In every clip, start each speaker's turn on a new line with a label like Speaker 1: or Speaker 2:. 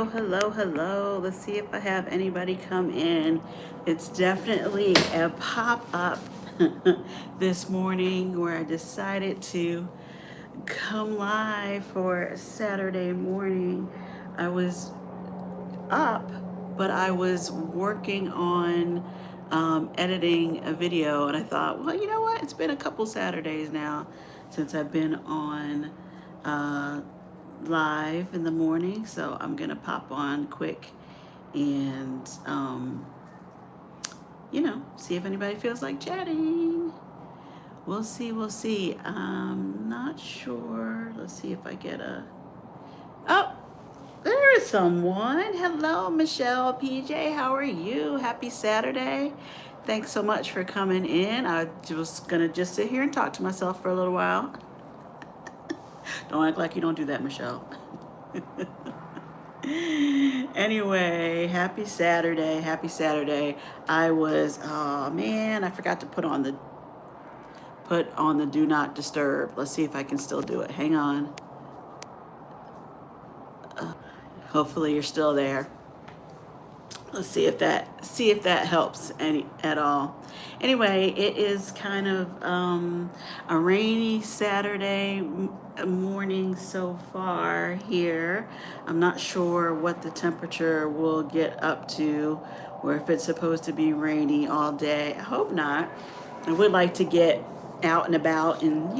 Speaker 1: Oh, hello, hello. Let's see if I have anybody come in. It's definitely a pop up this morning where I decided to come live for Saturday morning. I was up, but I was working on editing a video, and I thought, well, you know what? It's been a couple Saturdays now since I've been on uh, live in the morning, so I'm gonna pop on quick and see if anybody feels like chatting. We'll see, we'll see. I'm not sure. Let's see if I get a. Oh, there is someone. Hello, Michelle PJ. How are you? Happy Saturday. Thanks so much for coming in. I was gonna just sit here and talk to myself for a little while. Don't act like you don't do that, Michelle. Anyway, happy Saturday. Happy Saturday. Oh man, I forgot to put on the do not disturb. Let's see if I can still do it. Hang on. Hopefully you're still there. Let's see if that helps any at all. Anyway, it is kind of a rainy Saturday morning so far here. I'm not sure what the temperature will get up to, or if it's supposed to be rainy all day. I hope not. I would like to get out and about and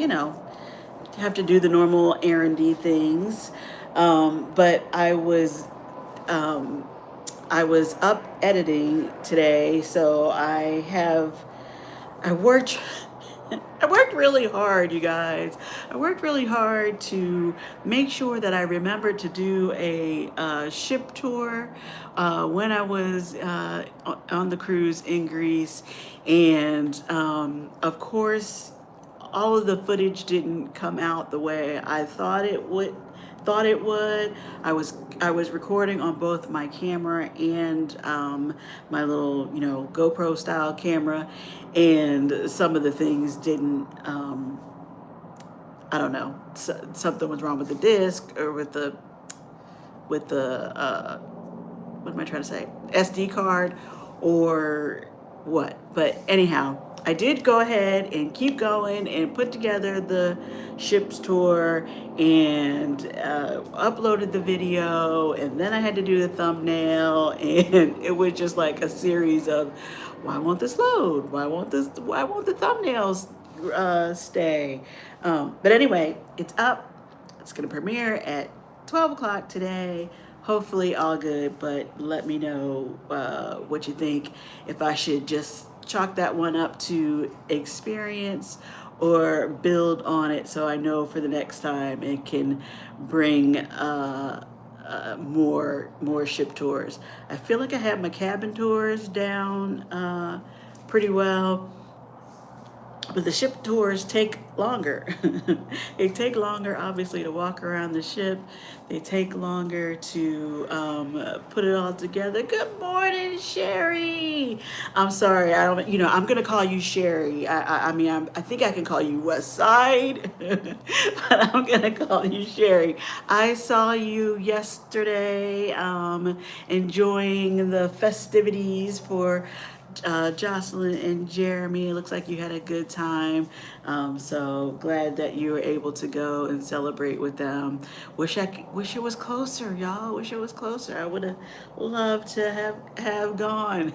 Speaker 1: have to do the normal errandy things. But um, I was up editing today, so I worked I worked really hard, you guys. I worked really hard to make sure that I remembered to do a ship tour when I was on the cruise in Greece, and of course, all of the footage didn't come out the way I thought it would. I was recording on both my camera and my little GoPro style camera, and some of the things didn't. I don't know. Something was wrong with the disc or with the what am I trying to say? SD card or what. But anyhow, I did go ahead and keep going and put together the ships tour and uploaded the video, and then I had to do the thumbnail, and it was just like a series of why won't this load? Why won't the thumbnails stay? But anyway, it's up. It's gonna premiere at 12 o'clock today. Hopefully all good, but let me know what you think. If I should just chalk that one up to experience or build on it so I know for the next time it can bring more ship tours. I feel like I have my cabin tours down pretty well, but the ship tours take longer. They take longer, obviously, to walk around the ship. They take longer to put it all together. Good morning, Sherry. I'm sorry, I don't. I'm gonna call you Sherry. I think I can call you West Side, but I'm gonna call you Sherry. I saw you yesterday, enjoying the festivities for Jocelyn and Jeremy. It looks like you had a good time. So glad that you were able to go and celebrate with them. Wish it was closer, y'all. Wish it was closer. I would have loved to have gone.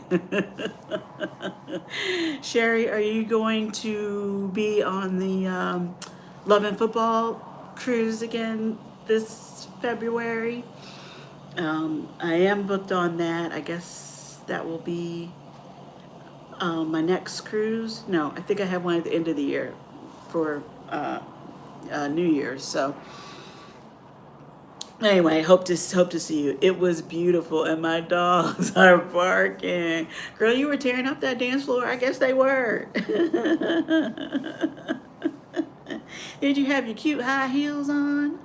Speaker 1: Sherry, are you going to be on the Love and Football cruise again this February? I am booked on that. I guess that will be my next cruise. No, I think I have one at the end of the year for New Year's. So anyway, hope to see you. It was beautiful, and my dogs are barking. Girl, you were tearing up that dance floor. I guess they were. Did you have your cute high heels on?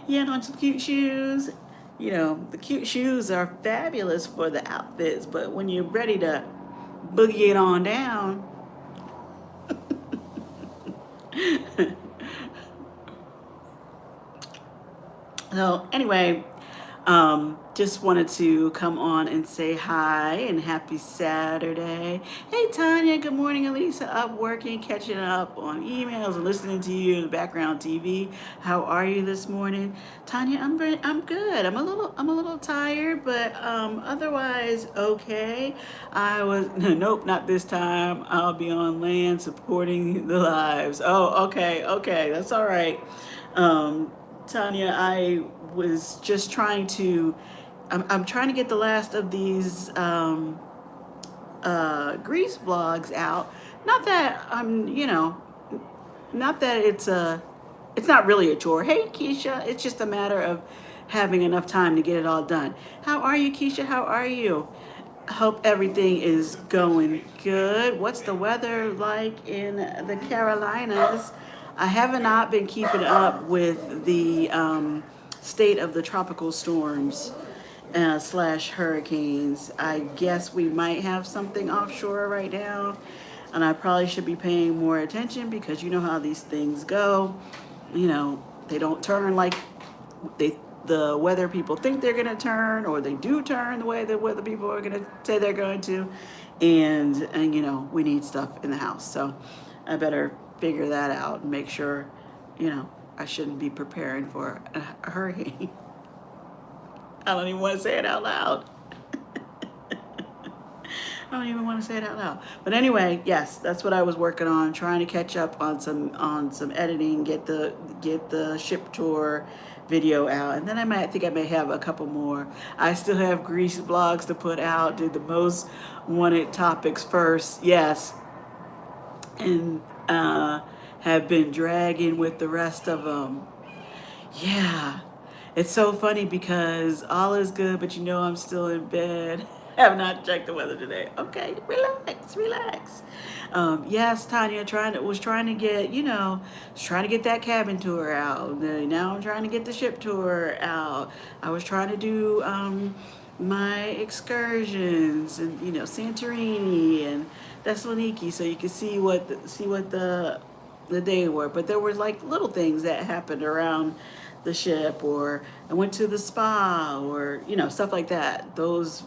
Speaker 1: You had on some cute shoes. The cute shoes are fabulous for the outfits, but when you're ready to boogie it on down, So anyway, just wanted to come on and say hi and happy Saturday. Hey Tanya, good morning. Alisa, up working, catching up on emails and listening to you in the background TV. How are you this morning, Tanya? I'm good. I'm a little tired, but otherwise okay. I was nope, not this time. I'll be on land supporting the lives. Oh, okay, that's all right. Tanya, I was just trying to, I'm trying to get the last of these Greece vlogs out. Not that I'm, not that it's not really a chore. Hey, Keisha, it's just a matter of having enough time to get it all done. How are you, Keisha? How are you? Hope everything is going good. What's the weather like in the Carolinas? I have not been keeping up with the state of the tropical storms slash hurricanes. I guess we might have something offshore right now, and I probably should be paying more attention because you know how these things go. They don't turn like they the weather people think they're going to turn, or they do turn the way the weather people are going to say they're going to, and we need stuff in the house, so I better figure that out and make sure I shouldn't be preparing for a hurricane. I don't even want to say it out loud. I don't even want to say it out loud. But anyway, yes, that's what I was working on, trying to catch up on some editing, get the ship tour video out, and then I think I may have a couple more. I still have Greece vlogs to put out. Did the most wanted topics first, yes, and have been dragging with the rest of them. Yeah, it's so funny because all is good, but I'm still in bed. Have not checked the weather today. Okay, relax. Yes, Tanya, was trying to get, trying to get that cabin tour out. Now I'm trying to get the ship tour out. I was trying to do my excursions and Santorini and Thessaloniki, so you could see what the day were. But there were like little things that happened around the ship, or I went to the spa, or stuff like that. Those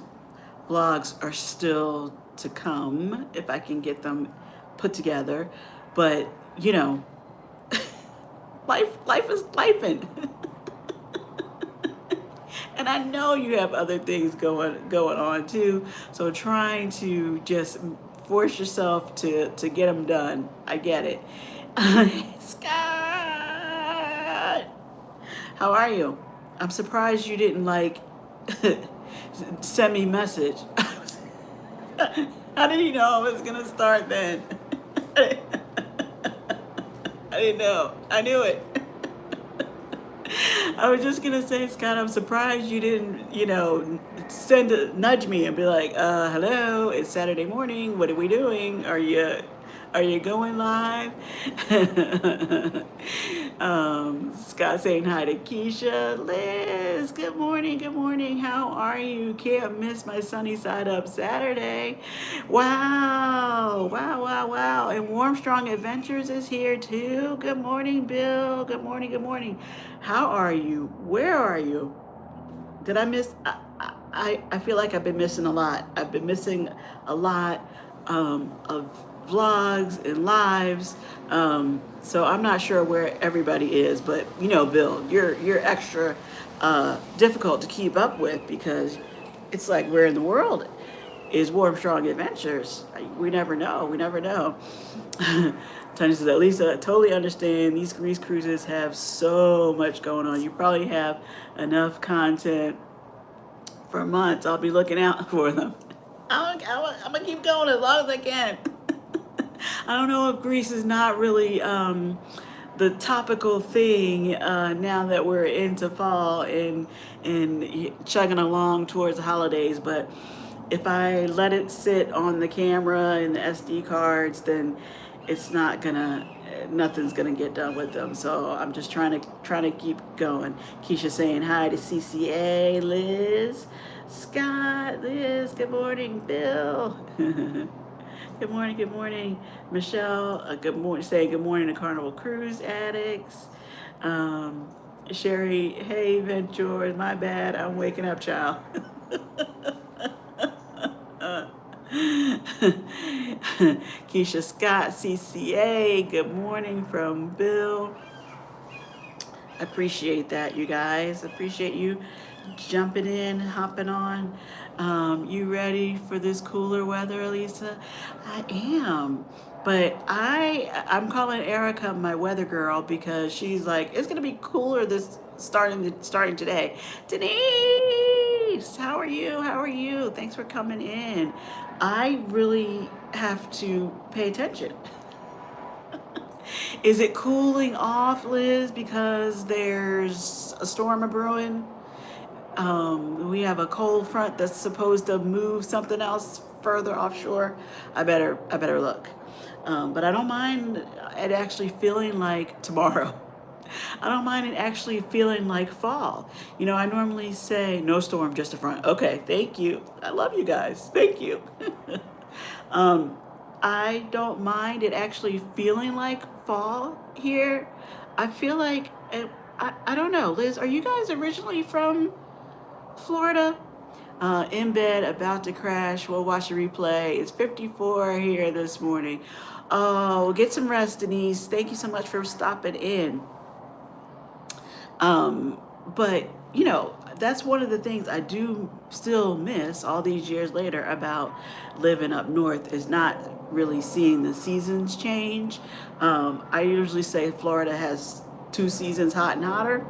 Speaker 1: vlogs are still to come if I can get them put together. But life is lifing. And I know you have other things going on too. So trying to just force yourself to get them done. I get it. Scott, how are you? I'm surprised you didn't send me a message. How did you know I was gonna start then? I didn't know. I knew it. I was just gonna say, Scott, I'm surprised you didn't, nudge me and be like, hello, it's Saturday morning. What are we doing? Are you going live? Scott saying hi to Keisha. Liz, good morning, good morning. How are you? Can't miss my Sunnyside Up Saturday. Wow. And Warm Strong Adventures is here too. Good morning, Bill. Good morning, good morning. How are you? Where are you? Did I miss? I feel like I've been missing a lot. I've been missing a lot of vlogs and lives. So I'm not sure where everybody is, but Bill, you're extra difficult to keep up with because it's like, where in the world is Warm Strong Adventures? We never know. Tanya says, Alisa, I totally understand. These Greece cruises have so much going on. You probably have enough content for months. I'll be looking out for them. I'm going to keep going as long as I can. I don't know if Greece is not really the topical thing now that we're into fall and chugging along towards the holidays, but if I let it sit on the camera and the SD cards, then nothing's gonna get done with them. So I'm just trying to keep going. Keisha saying hi to CCA, Liz, Scott, Liz, good morning, Bill. Good morning, Michelle. Good morning, saying good morning to Carnival Cruise addicts. Sherry, hey, Venture, my bad. I'm waking up, child. Keisha Scott, CCA, good morning from Bill. Appreciate that, you guys. Appreciate you jumping in, hopping on. You ready for this cooler weather, Alisa? I am. But I'm calling Erica my weather girl because she's like, it's gonna be cooler this starting today. Denise, how are you? How are you? Thanks for coming in. I really have to pay attention. Is it cooling off, Liz, because there's a storm a brewing? We have a cold front that's supposed to move something else further offshore. I better look. But I don't mind it actually feeling like tomorrow. I don't mind it actually feeling like fall. You know, I normally say no storm, just a front. Okay, thank you. I love you guys. Thank you. um, I don't mind it actually feeling like fall here. I feel like I don't know, Liz. Are you guys originally from Florida? In bed, about to crash. We'll watch the replay. It's 54 here this morning. Oh, get some rest, Denise. Thank you so much for stopping in. But, you know, that's one of the things I do still miss all these years later about living up north is not really seeing the seasons change. I usually say Florida has 2 seasons, hot and hotter.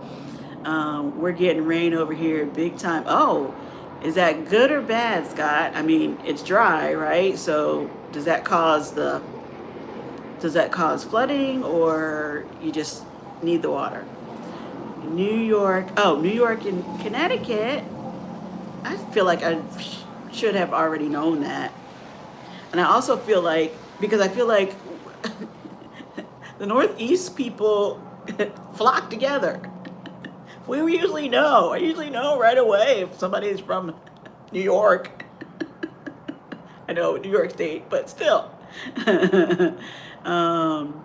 Speaker 1: We're getting rain over here big time. Oh, is that good or bad, Scott? I mean, it's dry, right? So does that cause flooding or you just need the water? New York and Connecticut. I feel like I should have already known that. And I also feel like, because I feel like the Northeast people flock together. We usually know. I usually know right away if somebody's from New York. I know New York State, but still. um,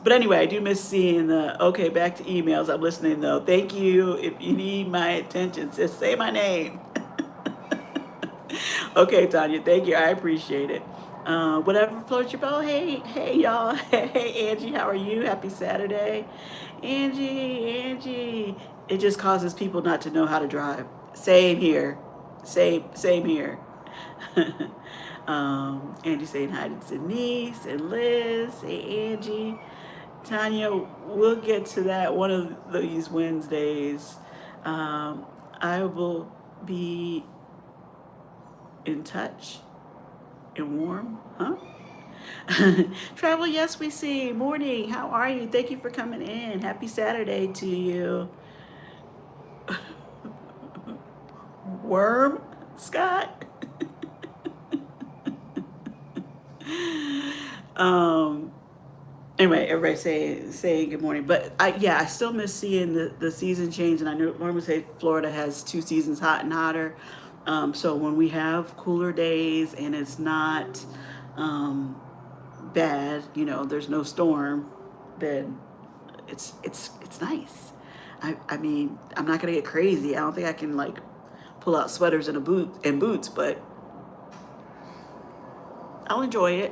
Speaker 1: But anyway, I do miss seeing okay, back to emails. I'm listening though. Thank you. If you need my attention, just say my name. Okay, Tanya, thank you. I appreciate it. Whatever floats your boat. Hey, y'all. Hey, Angie, how are you? Happy Saturday. Angie. It just causes people not to know how to drive. Same here. Same here. Angie saying hi to Denise and Liz. Hey, Angie. Tanya, we'll get to that one of these Wednesdays. I will be in touch and warm, huh? Travel, yes, we see. Morning, how are you? Thank you for coming in. Happy Saturday to you. Worm, Scott? Anyway, everybody say good morning. But I still miss seeing the season change. And I normally say Florida has 2 seasons, hot and hotter. So when we have cooler days and it's not bad, you know, there's no storm, then it's nice. I mean, I'm not gonna get crazy. I don't think I can like pull out sweaters and boots, but I'll enjoy it.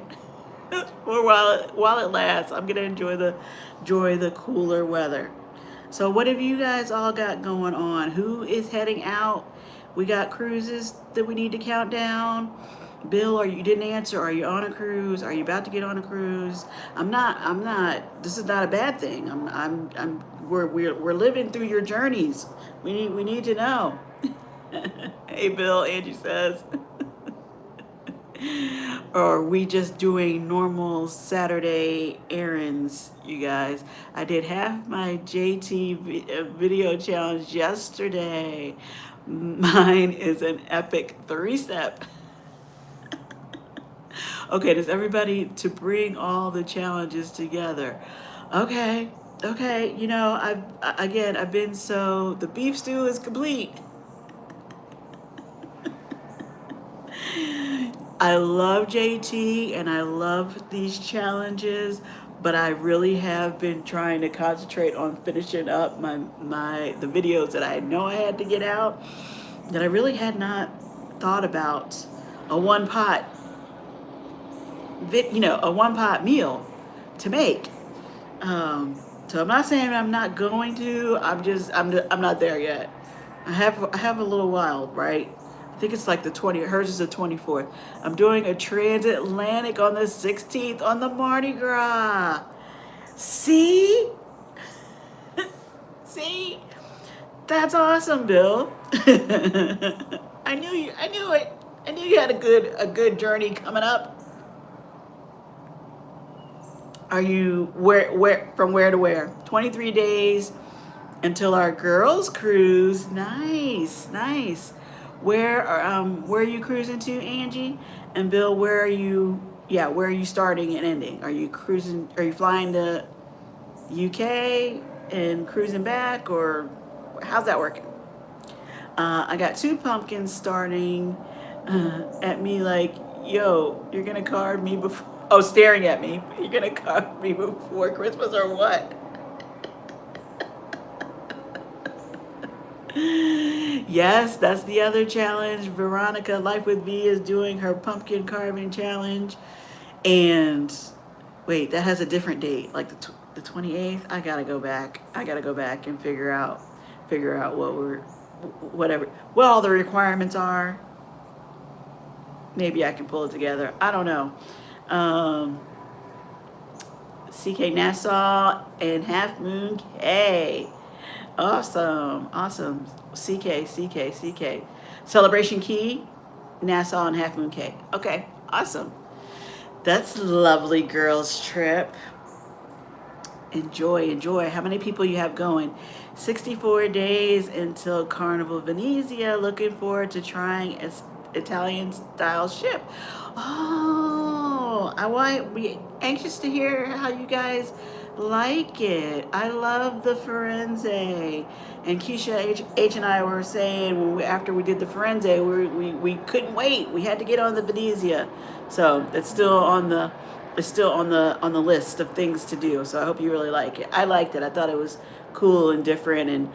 Speaker 1: Or while it lasts, I'm gonna enjoy the cooler weather. So what have you guys all got going on? Who is heading out? We got cruises that we need to count down. Bill, you didn't answer. Are you on a cruise? Are you about to get on a cruise? I'm not. This is not a bad thing. We're living through your journeys. We need to know. Hey, Bill, Angie says. Or are we just doing normal Saturday errands, you guys? I did half my JT video challenge yesterday. Mine is an epic 3-step. Okay, does everybody to bring all the challenges together? Okay. You know, I've been the beef stew is complete. I love JT and I love these challenges, but I really have been trying to concentrate on finishing up the videos that I know I had to get out, that I really had not thought about a one pot a one pot meal to make. So I'm not saying I'm not going to. I'm not there yet. I have a little while, right? I think it's like the 20th. Hers is the 24th. I'm doing a transatlantic on the 16th on the Mardi Gras. See? See? That's awesome, Bill. I knew you. I knew it. I knew you had a good journey coming up. Are you where from where to where? 23 days until our girls cruise. Nice, nice. Where are you cruising to, Angie? And Bill, where are you? Yeah, where are you starting and ending? Are you cruising? Are you flying to UK and cruising back, or how's that working? I got two pumpkins starting at me like, yo, you're gonna carve me before. Oh, staring at me. You're gonna carve me before Christmas or what? Yes, that's the other challenge. Veronica, Life with V, is doing her pumpkin carving challenge. And wait, that has a different date, like the 28th. I gotta go back. I gotta go back and figure out what all the requirements are. Maybe I can pull it together. I don't know. Um, CK Nassau and Half Moon K. Awesome, awesome. CK. Celebration Key, Nassau and Half Moon K. Okay, awesome. That's lovely, girls trip. Enjoy. How many people you have going? 64 days until Carnival Venezia. Looking forward to trying Italian style ship. Oh, I want be anxious to hear how you guys like it. I love the Firenze. And Keisha H and I were saying after we did the Firenze, we couldn't wait. We had to get on the Venezia. So it's still on the list of things to do. So I hope you really like it. I liked it. I thought it was cool and different, and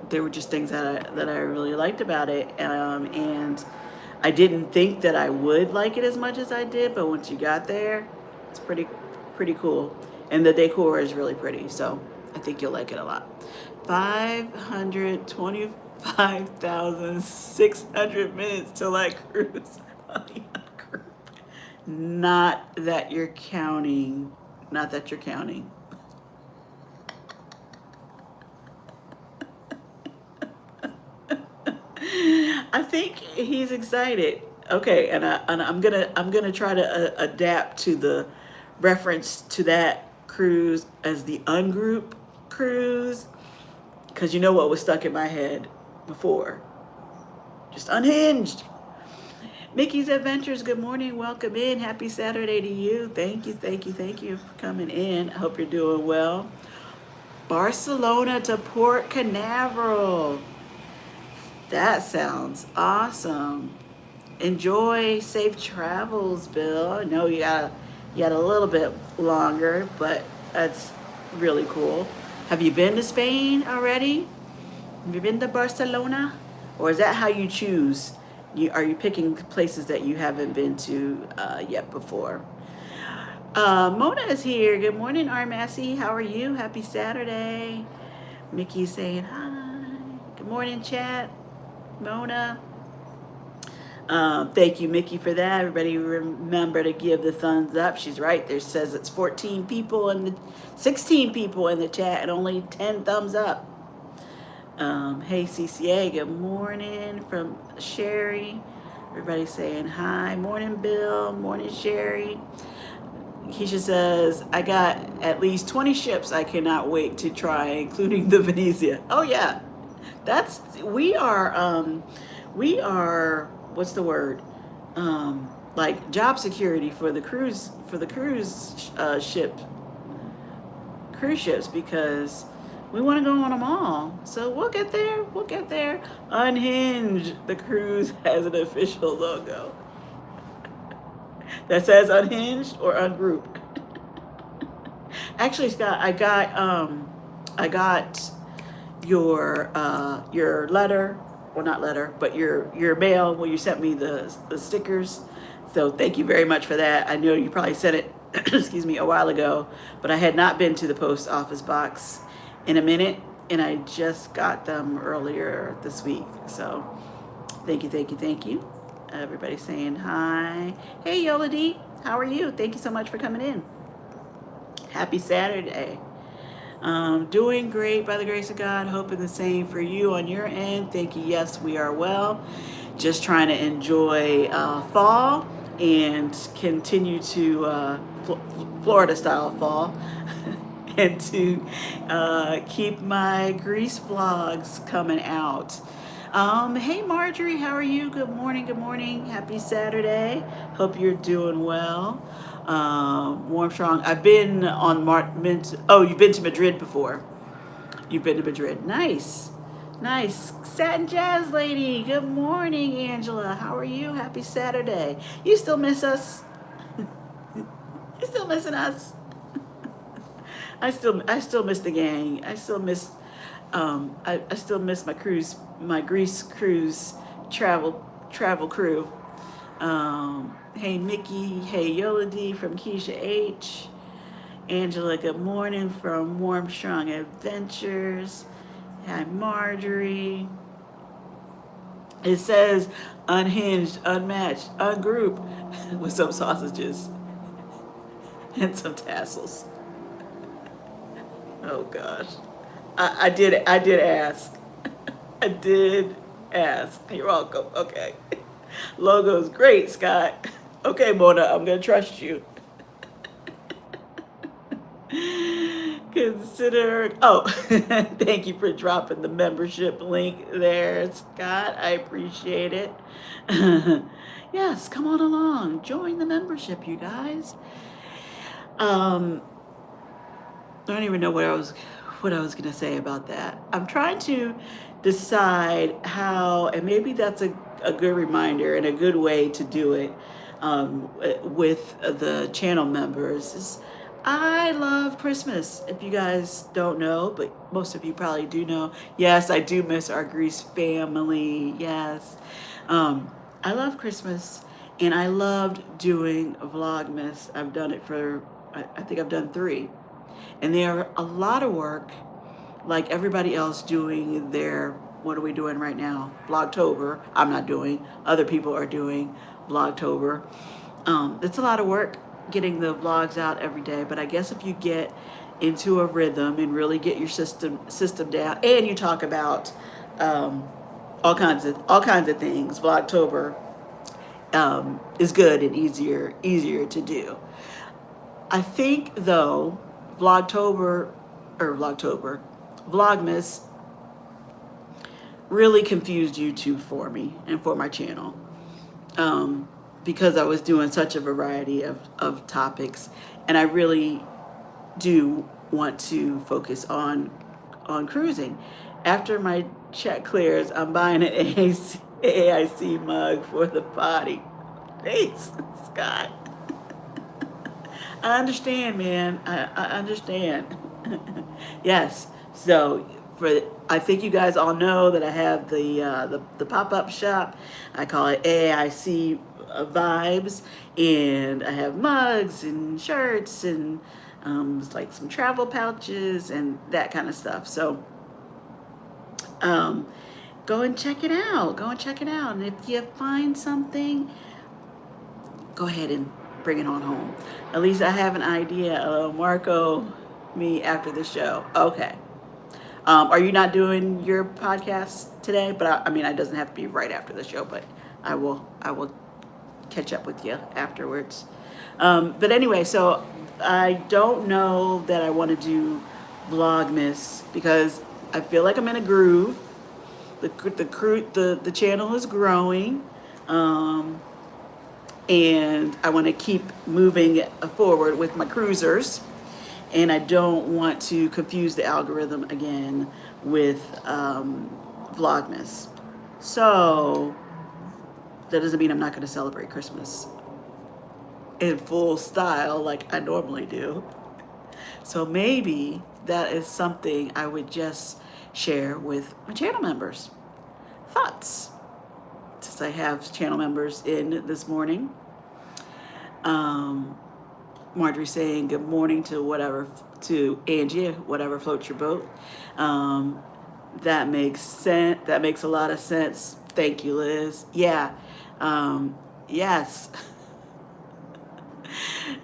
Speaker 1: there were just things that I really liked about it, and I didn't think that I would like it as much as I did, but once you got there, it's pretty cool, and the decor is really pretty. So I think you'll like it a lot. 525,600 minutes till I cruise on the group. Not that you're counting. Not that you're counting. I think he's excited. Okay, and I'm gonna try to adapt to the reference to that cruise as the ungroup cruise, because you know what was stuck in my head before. Just unhinged. Mickey's Adventures, good morning. Welcome in. Happy Saturday to you. Thank you for coming in. I hope you're doing well. Barcelona to Port Canaveral. That sounds awesome. Enjoy safe travels, Bill. I know you got a little bit longer, but that's really cool. Have you been to Spain already? Have you been to Barcelona? Or is that how you choose? Are you picking places that you haven't been to yet before? Mona is here. Good morning, Armassy. How are you? Happy Saturday. Mickey's saying hi. Good morning, chat. Mona. Thank you, Mickey, for that. Everybody remember to give the thumbs up. She's right. There says it's 16 people in the chat and only 10 thumbs up. Hey, CCA, good morning from Sherry. Everybody saying hi. Morning, Bill. Morning, Sherry. Keisha says, I got at least 20 ships I cannot wait to try, including the Venezia. Oh, yeah. We are, what's the word? Like job security for the cruise ships, because we want to go on them all. So we'll get there. Unhinged, the cruise has an official logo. that says unhinged or ungroup. Actually, Scott, I got your letter, well, not letter, but your mail where you sent me the stickers. So thank you very much for that. I know you probably sent it, excuse me, a while ago, but I had not been to the post office box in a minute, and I just got them earlier this week. So thank you, thank you, thank you. Everybody saying hi. Hey, Yoladi, how are you? Thank you so much for coming in. Happy Saturday. Doing great by the grace of God. Hoping the same for you on your end. Thank you. Yes, we are well. Just trying to enjoy fall and continue to Florida style fall and to keep my Greece vlogs coming out. Hey Marjorie, how are you? Good morning, good morning. Happy Saturday. Hope you're doing well. Warm strong. I've been on oh, you've been to Madrid before. You've been to Madrid. Nice. Nice. Satin Jazz Lady. Good morning, Angela. How are you? Happy Saturday. You still miss us? You still missing us? I still miss the gang. I still miss I still miss my Greece cruise travel crew. Hey Mickey, hey Yoladi from Keisha H. Angela, good morning from Warm Strong Adventures. Hi Marjorie. It says unhinged, unmatched, ungroup with some sausages and some tassels. Oh gosh. I did ask. I did ask. You're welcome. Okay. Logo's great, Scott. Okay, Mona, I'm gonna trust you. Consider, oh, thank you for dropping the membership link there, Scott. I appreciate it. Yes, come on along. Join the membership, you guys. I don't even know what I was gonna say about that. I'm trying to decide how, and maybe that's a good reminder and a good way to do it with the channel members. Is I love Christmas. If you guys don't know, but most of you probably do know. Yes, I do miss our Greece family. Yes, I love Christmas, and I loved doing Vlogmas. I've done it for I think I've done 3. And they're a lot of work, like everybody else doing their, what are we doing right now? Vlogtober. I'm not doing, other people are doing Vlogtober. It's a lot of work getting the vlogs out every day, but I guess if you get into a rhythm and really get your system down, and you talk about all kinds of things, Vlogtober is good and easier to do. I think though, Vlogmas really confused YouTube for me and for my channel, because I was doing such a variety of topics, and I really do want to focus on cruising. After my check clears, I'm buying an AIC mug for the potty. Thanks, Scott. I understand, man. I understand. Yes. So I think you guys all know that I have the pop-up shop. I call it AIC Vibes, and I have mugs and shirts and like some travel pouches and that kind of stuff. So go and check it out. Go and check it out. And if you find something, go ahead and bring it on home. Alisa, I have an idea. Marco, me after the show. Okay. Are you not doing your podcast today? But I mean, it doesn't have to be right after the show, but I will catch up with you afterwards. But anyway, so I don't know that I want to do Vlogmas because I feel like I'm in a groove. The channel is growing. And I want to keep moving forward with my cruisers, and I don't want to confuse the algorithm again with Vlogmas. So that doesn't mean I'm not going to celebrate Christmas. in full style like I normally do. So maybe that is something I would just share with my channel members. Thoughts, since I have channel members in this morning. Um, Marjorie saying good morning to whatever, to Angie, whatever floats your boat. Um, that makes sense. That makes a lot of sense. Thank you, Liz. Yeah. Yes.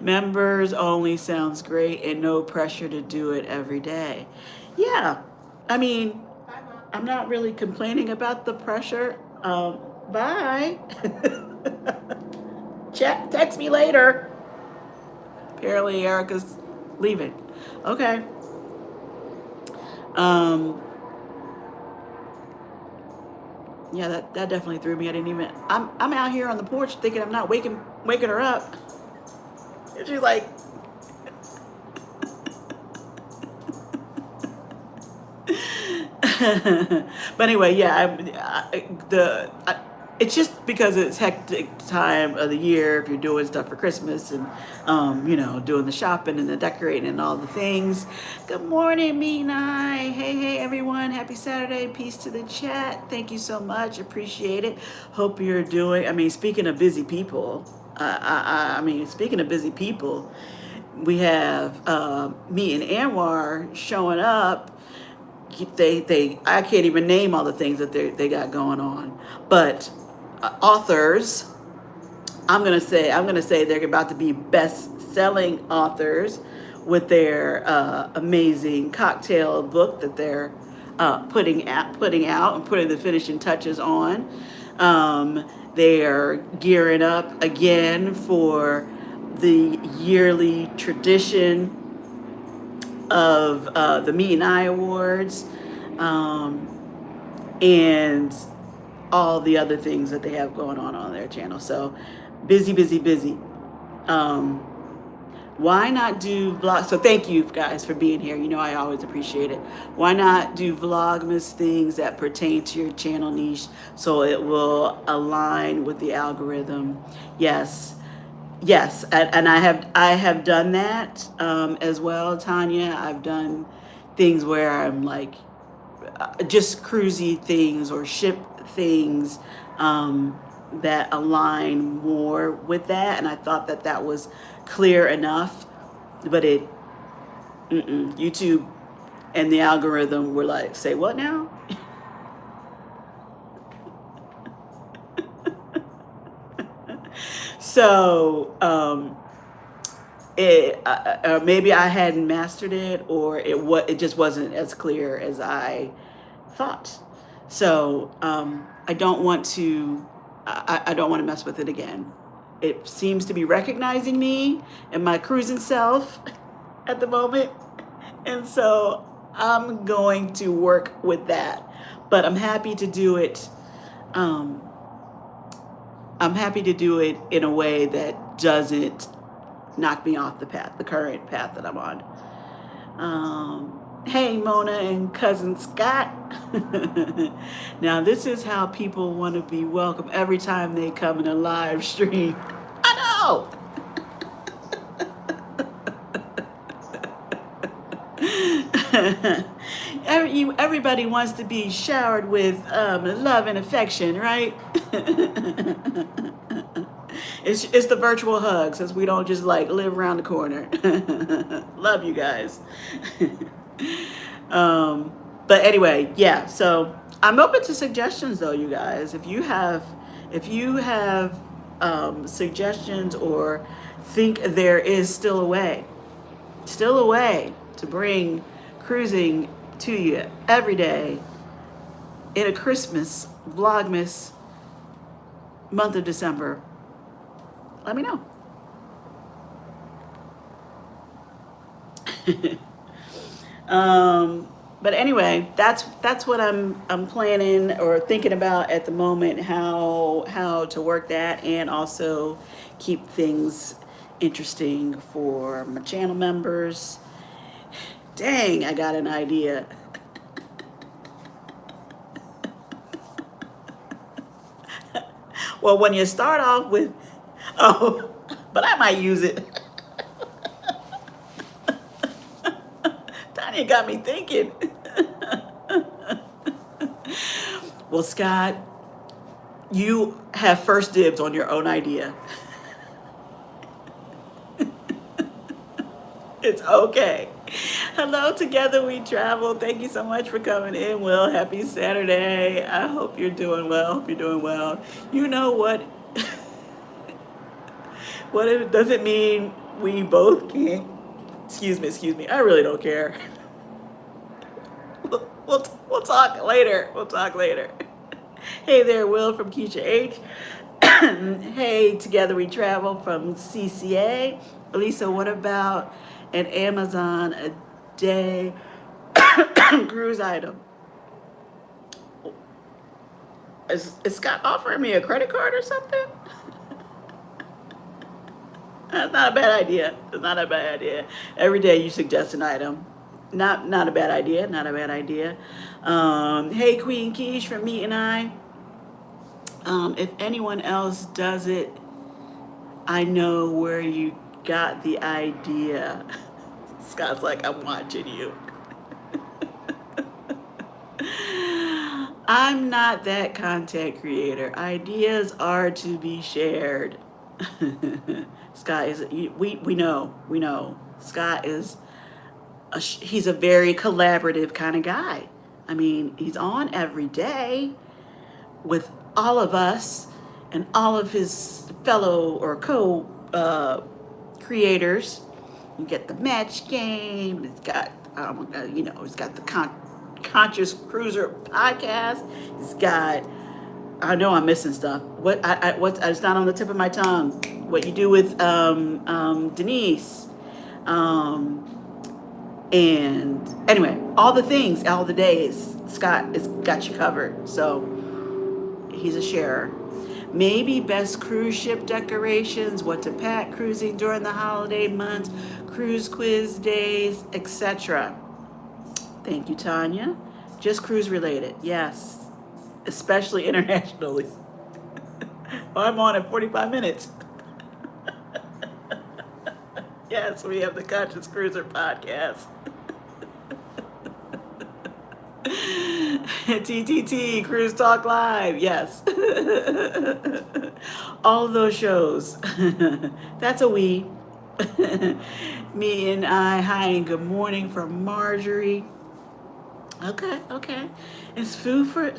Speaker 1: Members only sounds great and no pressure to do it every day. Yeah. I mean, I'm not really complaining about the pressure. Bye. Text me later. Apparently Erica's leaving. Okay. Um, yeah, that definitely threw me. I didn't even. I'm out here on the porch thinking I'm not waking her up. And she's like, but anyway, yeah, it's just because it's hectic time of the year if you're doing stuff for Christmas and, doing the shopping and the decorating and all the things. Good morning, Menai. Hey, everyone. Happy Saturday. Peace to the chat. Thank you so much. Appreciate it. Hope you're doing, speaking of busy people, speaking of busy people, we have me and Anwar showing up. I can't even name all the things that they got going on, but authors, I'm gonna say they're about to be best-selling authors with their amazing cocktail book that they're putting out and putting the finishing touches on. They are gearing up again for the yearly tradition of the Me and I Awards, and all the other things that they have going on their channel. So busy, busy, busy. Why not do vlog? So thank you guys for being here. I always appreciate it. Why not do Vlogmas things that pertain to your channel niche so it will align with the algorithm? Yes. Yes, and I have done that as well, Tanya. I've done things where I'm like just cruisy things or ship things that align more with that, and I thought that was clear enough, but YouTube and the algorithm were like, say what now? So maybe I hadn't mastered it, or it just wasn't as clear as I thought. So I don't want to mess with it again. It seems to be recognizing me and my cruising self at the moment, and so I'm going to work with that. But I'm happy to do it. I'm happy to do it in a way that doesn't knock me off the current path that I'm on. Hey, Mona and cousin Scott. Now, this is how people want to be welcome every time they come in a live stream. I know. Everybody wants to be showered with love and affection, right? It's the virtual hug, since we don't just like live around the corner. Love you guys. But anyway, yeah. So I'm open to suggestions, though, you guys. If you have suggestions, or think there is still a way to bring cruising to you every day in a Christmas Vlogmas month of December, let me know. But anyway, that's what I'm planning or thinking about at the moment, how to work that and also keep things interesting for my channel members. Dang, I got an idea. Well, when you start off with, but I might use it. Tanya got me thinking. Well, Scott, you have first dibs on your own idea. It's okay. Hello, together we travel. Thank you so much for coming in, Will. Happy Saturday. I hope you're doing well. Hope you're doing well. You know what? What it does it mean we both can't? Excuse me. I really don't care. We'll talk later. We'll talk later. Hey there, Will from Keisha H. Hey, together we travel from CCA. Alisa, what about an Amazon a day cruise item? Is Scott offering me a credit card or something? That's not a bad idea. It's not a bad idea. Every day you suggest an item. Not a bad idea. Not a bad idea. Hey, Queen Keish from Me and I. If anyone else does it, I know where you got the idea. Scott's like, I'm watching you. I'm not that content creator. Ideas are to be shared. Scott is, we know. Scott is, he's a very collaborative kind of guy. I mean, he's on every day with all of us and all of his fellow or co-creators. You get the match game. He's got, he's got the Conscious Cruiser podcast. He's got, I know I'm missing stuff. It's not on the tip of my tongue. What you do with Denise. And anyway, all the things, all the days, Scott has got you covered. So he's a sharer. Maybe best cruise ship decorations, what to pack cruising during the holiday months, cruise quiz days, etc. Thank you, Tanya. Just cruise related, yes, especially internationally. I'm on in 45 minutes. Yes, we have the Conscious Cruiser podcast. TTT, Cruise Talk Live, yes. All of those shows. That's a we. Me and I, hi and good morning from Marjorie. Okay. It's food for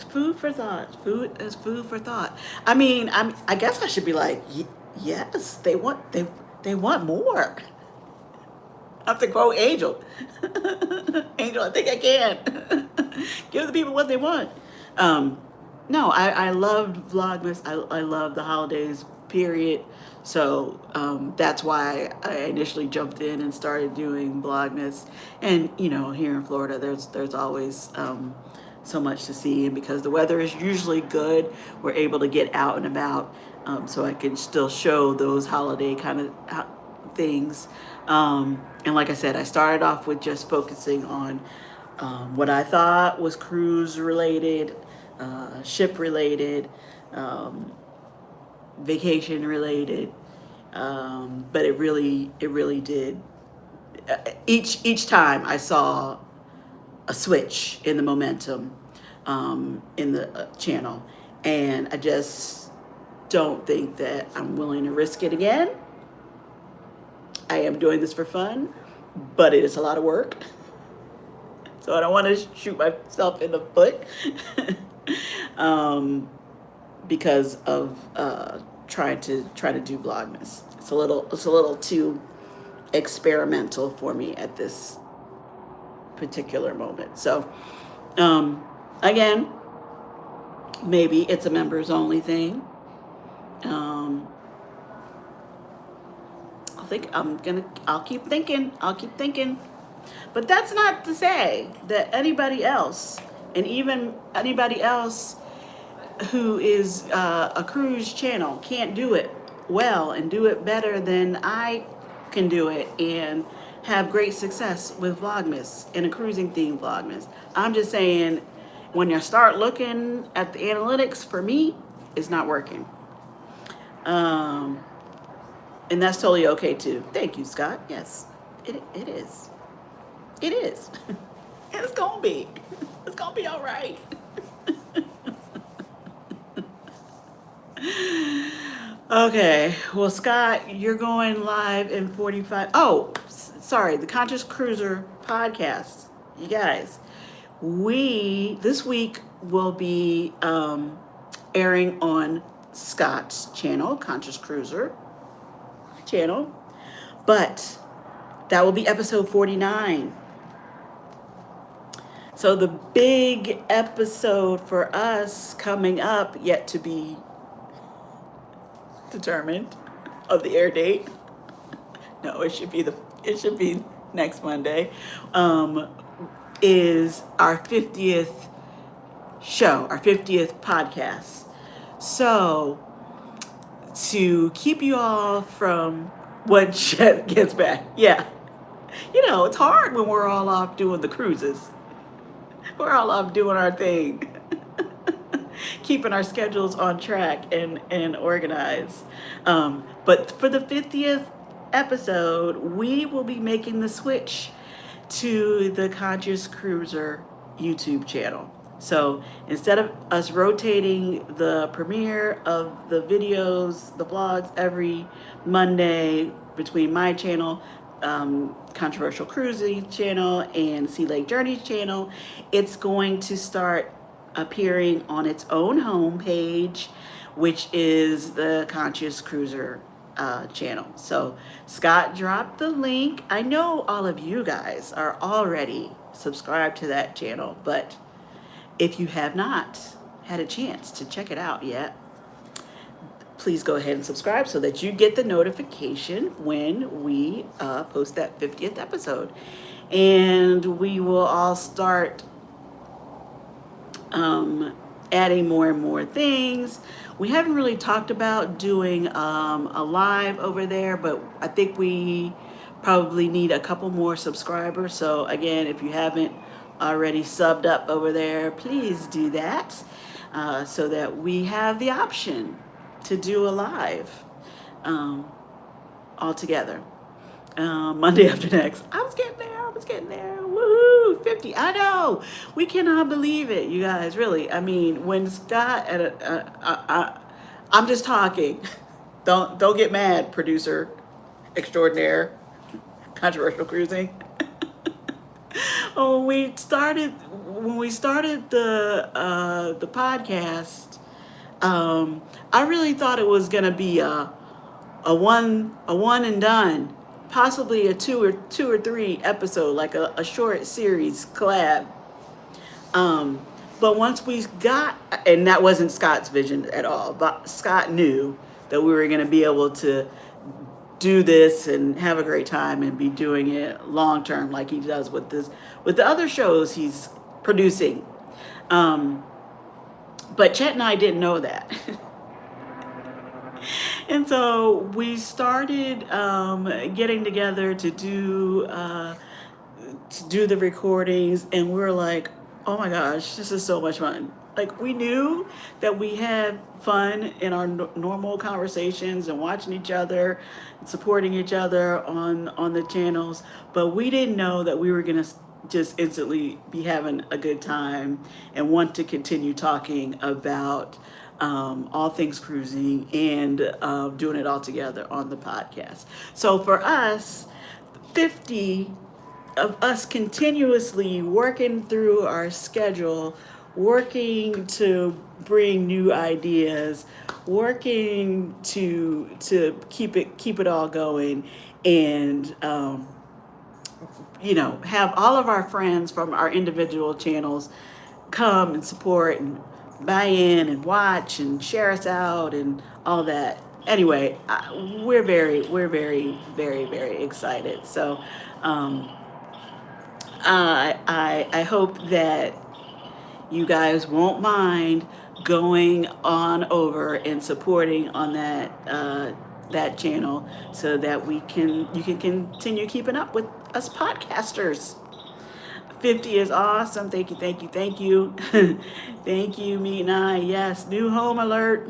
Speaker 1: thought. Food is food for thought. I mean, I guess I should be like, yes, they want more. I have to quote Angel. Angel, I think I can. Give the people what they want. No, I loved Vlogmas. I love the holidays, period. So that's why I initially jumped in and started doing Vlogmas. And, here in Florida, there's always so much to see. And because the weather is usually good, we're able to get out and about. So I can still show those holiday kind of things. And like I said, I started off with just focusing on what I thought was cruise related, ship related, vacation related, but it really did. Each time I saw a switch in the momentum in the channel, and I just don't think that I'm willing to risk it again. I am doing this for fun, but it is a lot of work. So I don't want to shoot myself in the foot because of trying to do Vlogmas. It's a little too experimental for me at this particular moment. So again, maybe it's a members only thing. I'll keep thinking. But that's not to say that anybody else, and even anybody else who is a cruise channel, can't do it well and do it better than I can do it and have great success with Vlogmas and a cruising theme Vlogmas. I'm just saying, when you start looking at the analytics, for me, it's not working. And that's totally okay too. Thank you, Scott. Yes, it is. It is. It's gonna be. It's gonna be all right. Okay. Well, Scott, you're going live in 45. Oh, sorry. The Conscious Cruiser podcast. You guys, we this week will be airing on Scott's channel, Conscious Cruiser channel, but that will be episode 49. So the big episode for us coming up, yet to be determined, of the air date. No, it should be next Monday. Is our 50th show, our 50th podcast. So to keep you all from when Chet gets back, yeah, it's hard when we're all off doing the cruises. We're all off doing our thing. Keeping our schedules on track and organized. But for the 50th episode, we will be making the switch to the Conscious Cruiser YouTube channel. So instead of us rotating the premiere of the videos, the vlogs every Monday between my channel, Controversial Cruising channel, and Sea Lake Journeys channel, it's going to start appearing on its own homepage, which is the Conscious Cruiser channel. So Scott dropped the link. I know all of you guys are already subscribed to that channel, but if you have not had a chance to check it out yet, please go ahead and subscribe so that you get the notification when we post that 50th episode. And we will all start adding more and more things. We haven't really talked about doing a live over there, but I think we probably need a couple more subscribers. So again, if you haven't already subbed up over there, please do that so that we have the option to do a live all together. Monday after next. I was getting there. Woohoo! 50. I know. We cannot believe it, you guys. Really. I mean, when Scott I'm just talking. Don't get mad, producer extraordinaire, Controversial Cruising. when we started the podcast, I really thought it was gonna be a one and done, possibly a two or three episode, like a short series collab. But once we got, and that wasn't Scott's vision at all, but Scott knew that we were going to be able to do this and have a great time and be doing it long term, like he does with the other shows he's producing. But Chet and I didn't know that. And so we started getting together to do the recordings, and we were like, oh my gosh, this is so much fun. Like, we knew that we had fun in our normal conversations and watching each other and supporting each other on the channels, but we didn't know that we were gonna just instantly be having a good time and want to continue talking about all things cruising and doing it all together on the podcast. So for us, 50 of us continuously working through our schedule, working to bring new ideas, working to keep it all going, and have all of our friends from our individual channels come and support and buy in and watch and share us out and all that. Anyway, we're very, very, very excited. So I hope that you guys won't mind going on over and supporting on that channel so that you can continue keeping up with us podcasters. 50 is awesome. Thank you. Thank you, Meet and I. Yes, new home alert.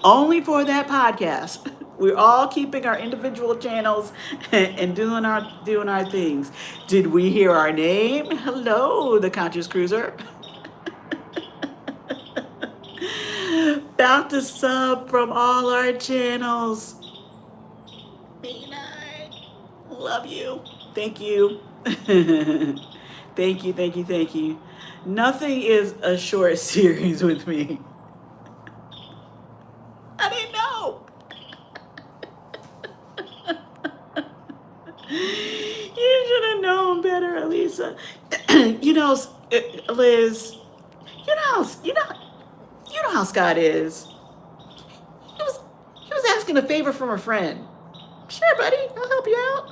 Speaker 1: Only for that podcast. We're all keeping our individual channels and doing our things. Did we hear our name? Hello, the Conscious Cruiser. About to sub from all our channels. Me and I love you. Thank you. Thank you, thank you, thank you. Nothing is a short series with me. I didn't know. You should have known better, Alisa. You know, Liz. You know, you know how Scott is. He was asking a favor from a friend. Sure, buddy, I'll help you out.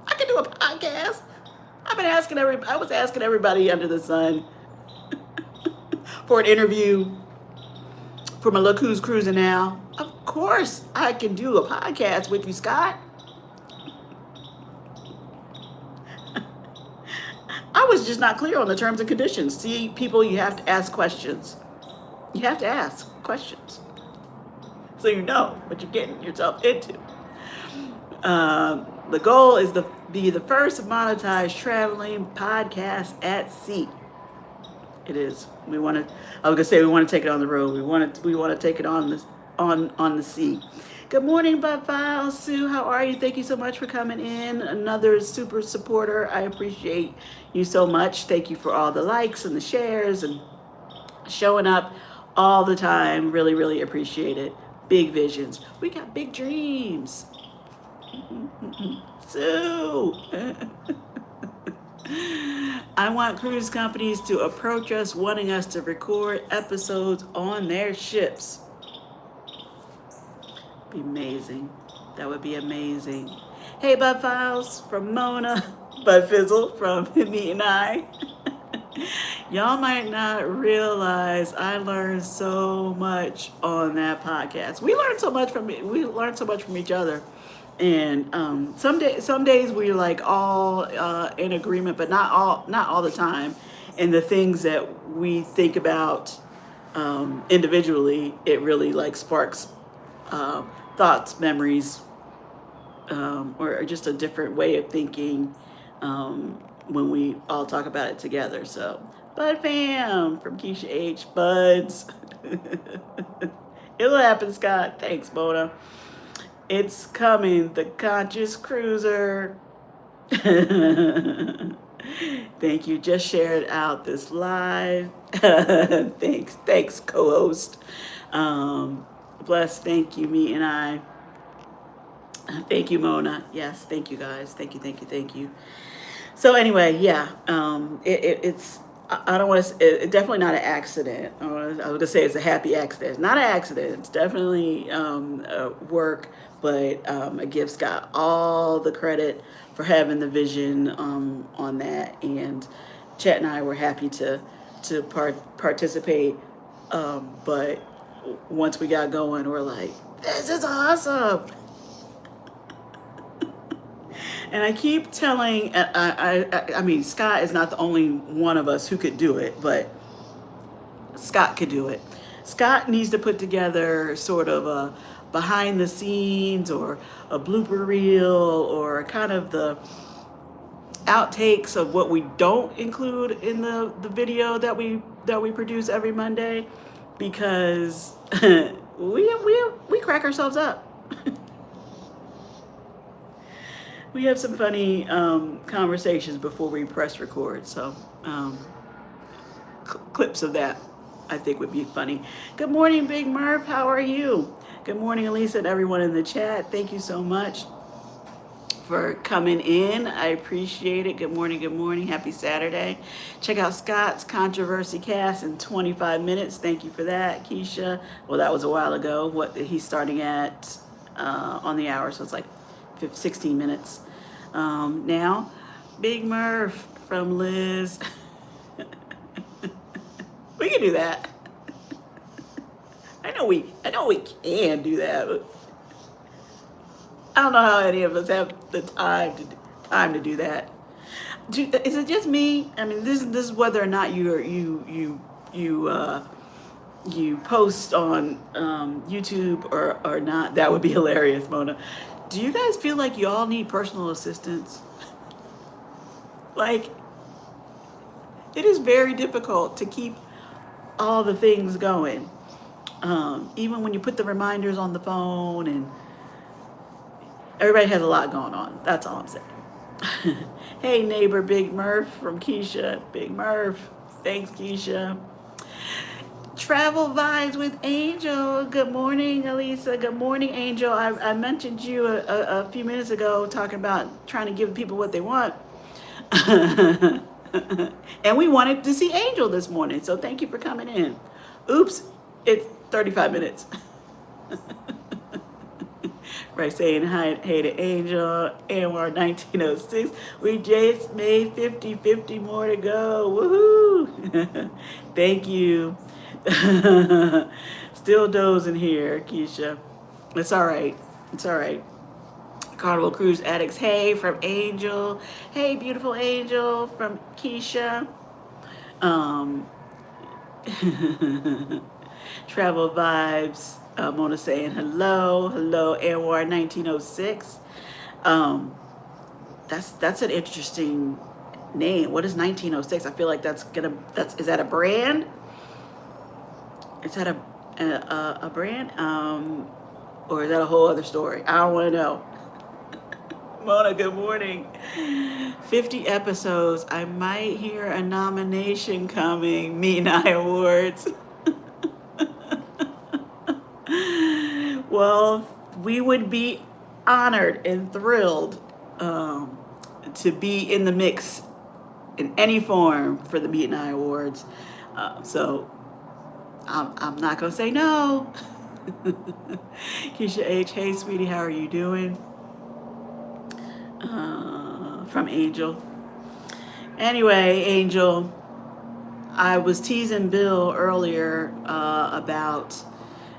Speaker 1: I can do a podcast. I was asking everybody under the sun for an interview for my Look Who's Cruising Now. Of course, I can do a podcast with you, Scott. I was just not clear on the terms and conditions. See, people, you have to ask questions. You have to ask questions so you know what you're getting yourself into. The goal is to be the first monetized traveling podcast at sea. It is. We want to. I was gonna say we want to take it on the road. We want to take it on the sea. Good morning, Bud Files. Sue, how are you? Thank you so much for coming in. Another super supporter. I appreciate you so much. Thank you for all the likes and the shares and showing up all the time. Really, really appreciate it. Big visions. We got big dreams. Sue. I want cruise companies to approach us wanting us to record episodes on their ships. Be amazing. That would be amazing. Hey, Bud Files from Mona, Bud Fizzle from Me and I. Y'all might not realize I learned so much on that podcast. We learned so much from each other. And some days we're like all in agreement, but not all the time. And the things that we think about individually, it really like sparks thoughts, memories, or just a different way of thinking when we all talk about it together. So, Bud Fam from Keisha H. Buds. It'll happen, Scott. Thanks, Mona. It's coming, the Conscious Cruiser. Thank you. Just shared out this live. Thanks, co-host. Bless. Thank you, Me and I. Thank you, Mona. Yes, thank you, guys. Thank you. So anyway, yeah, it's. I don't want to. It's definitely not an accident. I was gonna say it's a happy accident. It's not an accident. It's definitely work. But I give Scott all the credit for having the vision on that, and Chet and I were happy to participate. But once we got going, we're like, this is awesome. And I keep telling, I mean, Scott is not the only one of us who could do it, but Scott could do it. Scott needs to put together sort of a behind the scenes or a blooper reel or kind of the outtakes of what we don't include in the video that we produce every Monday, because we crack ourselves up. We have some funny conversations before we press record, so clips of that I think would be funny. Good morning, Big Murph. How are you? Good morning, Alisa, and everyone in the chat. Thank you so much for coming in. I appreciate it. Good morning. Happy Saturday. Check out Scott's Controversy Cast in 25 minutes. Thank you for that, Keisha. Well, that was a while ago. What he's starting at on the hour, so it's like 16 minutes. Now, Big Murph from Liz. We can do that. I know we can do that, but I don't know how any of us have the time to do that. Is it just me? I mean, this is whether or not you you post on YouTube or not. That would be hilarious, Mona. Do you guys feel like you all need personal assistants? Like, it is very difficult to keep all the things going. Even when you put the reminders on the phone, and everybody has a lot going on. That's all I'm saying. Hey, neighbor, Big Murph from Keisha. Big Murph. Thanks, Keisha. Travel Vibes with Angel. Good morning, Alisa. Good morning, Angel. I mentioned you a few minutes ago talking about trying to give people what they want. And we wanted to see Angel this morning, so thank you for coming in. Oops, it's 35 minutes. Right, saying hi, hey to Angel, and we're 1906. We just made 50 more to go. Woohoo! Thank you. Still dozing here, Keisha. It's all right. It's all right. Carnival Cruise Addicts, hey, from Angel. Hey, beautiful Angel, from Keisha. Um, Travel Vibes. Mona saying hello, hello, Anwar 1906. That's an interesting name. What is 1906? I feel like is that a brand? Is that a brand? Or is that a whole other story? I don't want to know. Mona, good morning. 50 episodes. I might hear a nomination coming. Meet and I Awards. Well, we would be honored and thrilled to be in the mix in any form for the Meet and I Awards. So I'm not going to say no. Keisha H, hey, sweetie, how are you doing? From Angel. Anyway, Angel, I was teasing Bill earlier about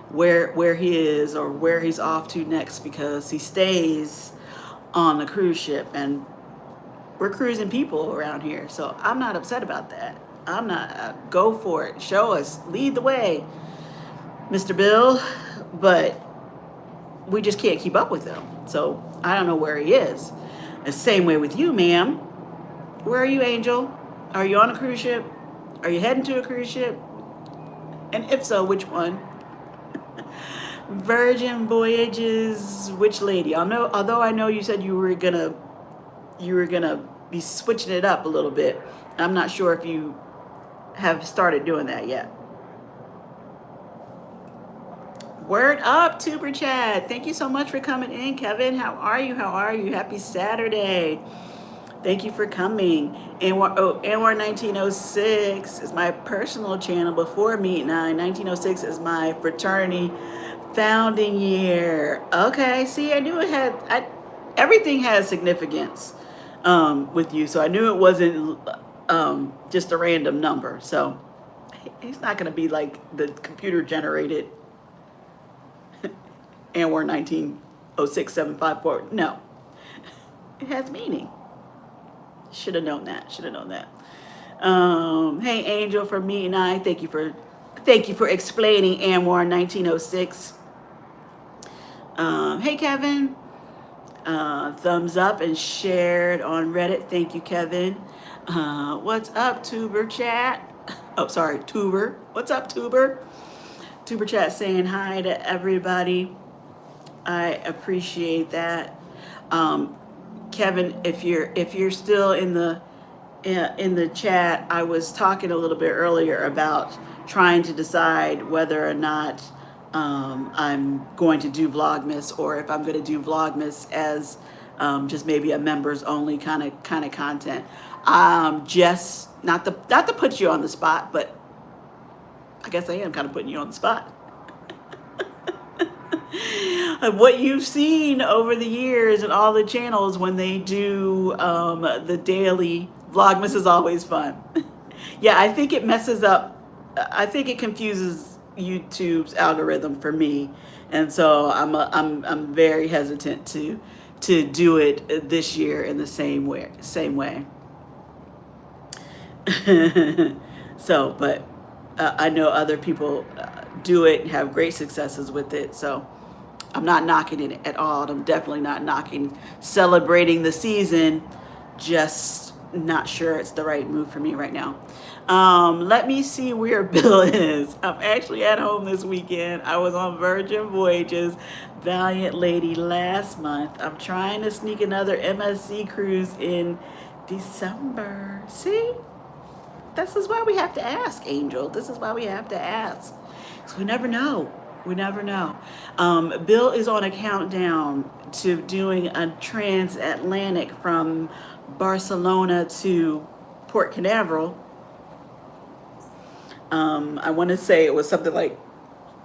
Speaker 1: where he is or where he's off to next, because he stays on the cruise ship, and we're cruising people around here, so I'm not upset about that. I'm not, go for it, show us, lead the way, Mr. Bill, but we just can't keep up with him, so I don't know where he is. The same way with you, ma'am. Where are you, Angel? Are you on a cruise ship? Are you heading to a cruise ship? And if so, which one? Virgin Voyages, which lady? Although I know you said you were gonna be switching it up a little bit. I'm not sure if you have started doing that yet. Word up, Tuber Chat. Thank you so much for coming in, Kevin. How are you? How are you? Happy Saturday. Thank you for coming. Anwar 1906 is my personal channel before Meet and I. 1906 is my fraternity founding year. Okay, see, I knew it had, everything has significance with you, so I knew it wasn't just a random number. So he's not going to be like the computer generated Anwar 1906754. No, it has meaning. Should have known that. Should have known that. Hey, Angel, from Me and I. Thank you for explaining Anwar 1906. Hey, Kevin. Thumbs up and shared on Reddit. Thank you, Kevin. What's up, Tuber Chat? Oh, sorry, Tuber. What's up, Tuber? Tuber Chat saying hi to everybody. I appreciate that. Kevin, if you're still in the chat, I was talking a little bit earlier about trying to decide whether or not I'm going to do Vlogmas, or if I'm going to do Vlogmas as just maybe a members only kind of content. Just not to put you on the spot, but I guess I am kind of putting you on the spot. What you've seen over the years and all the channels when they do the daily Vlogmas is always fun. Yeah, I think it messes up. I think it confuses YouTube's algorithm for me, and so I'm very hesitant to do it this year in the same way. So, but I know other people do it and have great successes with it. So I'm not knocking it at all. I'm definitely not knocking celebrating the season. Just not sure it's the right move for me right now. Let me see where Bill is. I'm actually at home this weekend. I was on Virgin Voyages, Valiant Lady last month. I'm trying to sneak another MSC cruise in December. See? This is why we have to ask, Angel. This is why we have to ask. So we never know. We never know. Bill is on a countdown to doing a transatlantic from Barcelona to Port Canaveral. I want to say it was something like,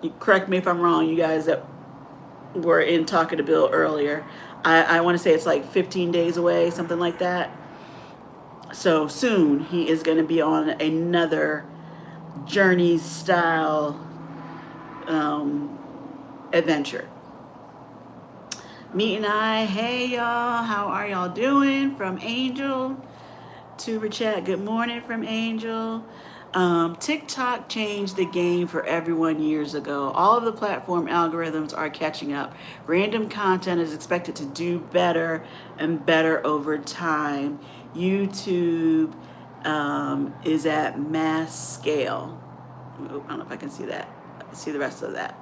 Speaker 1: you correct me if I'm wrong, you guys that were in talking to Bill earlier. I want to say it's like 15 days away, something like that. So soon he is going to be on another journey style adventure. Meet and I, hey y'all, how are y'all doing? From Angel. Tuber chat, good morning from Angel. TikTok changed the game for everyone years ago. All of the platform algorithms are catching up. Random content is expected to do better and better over time. YouTube is at mass scale. I don't know if I can see that. See the rest of that.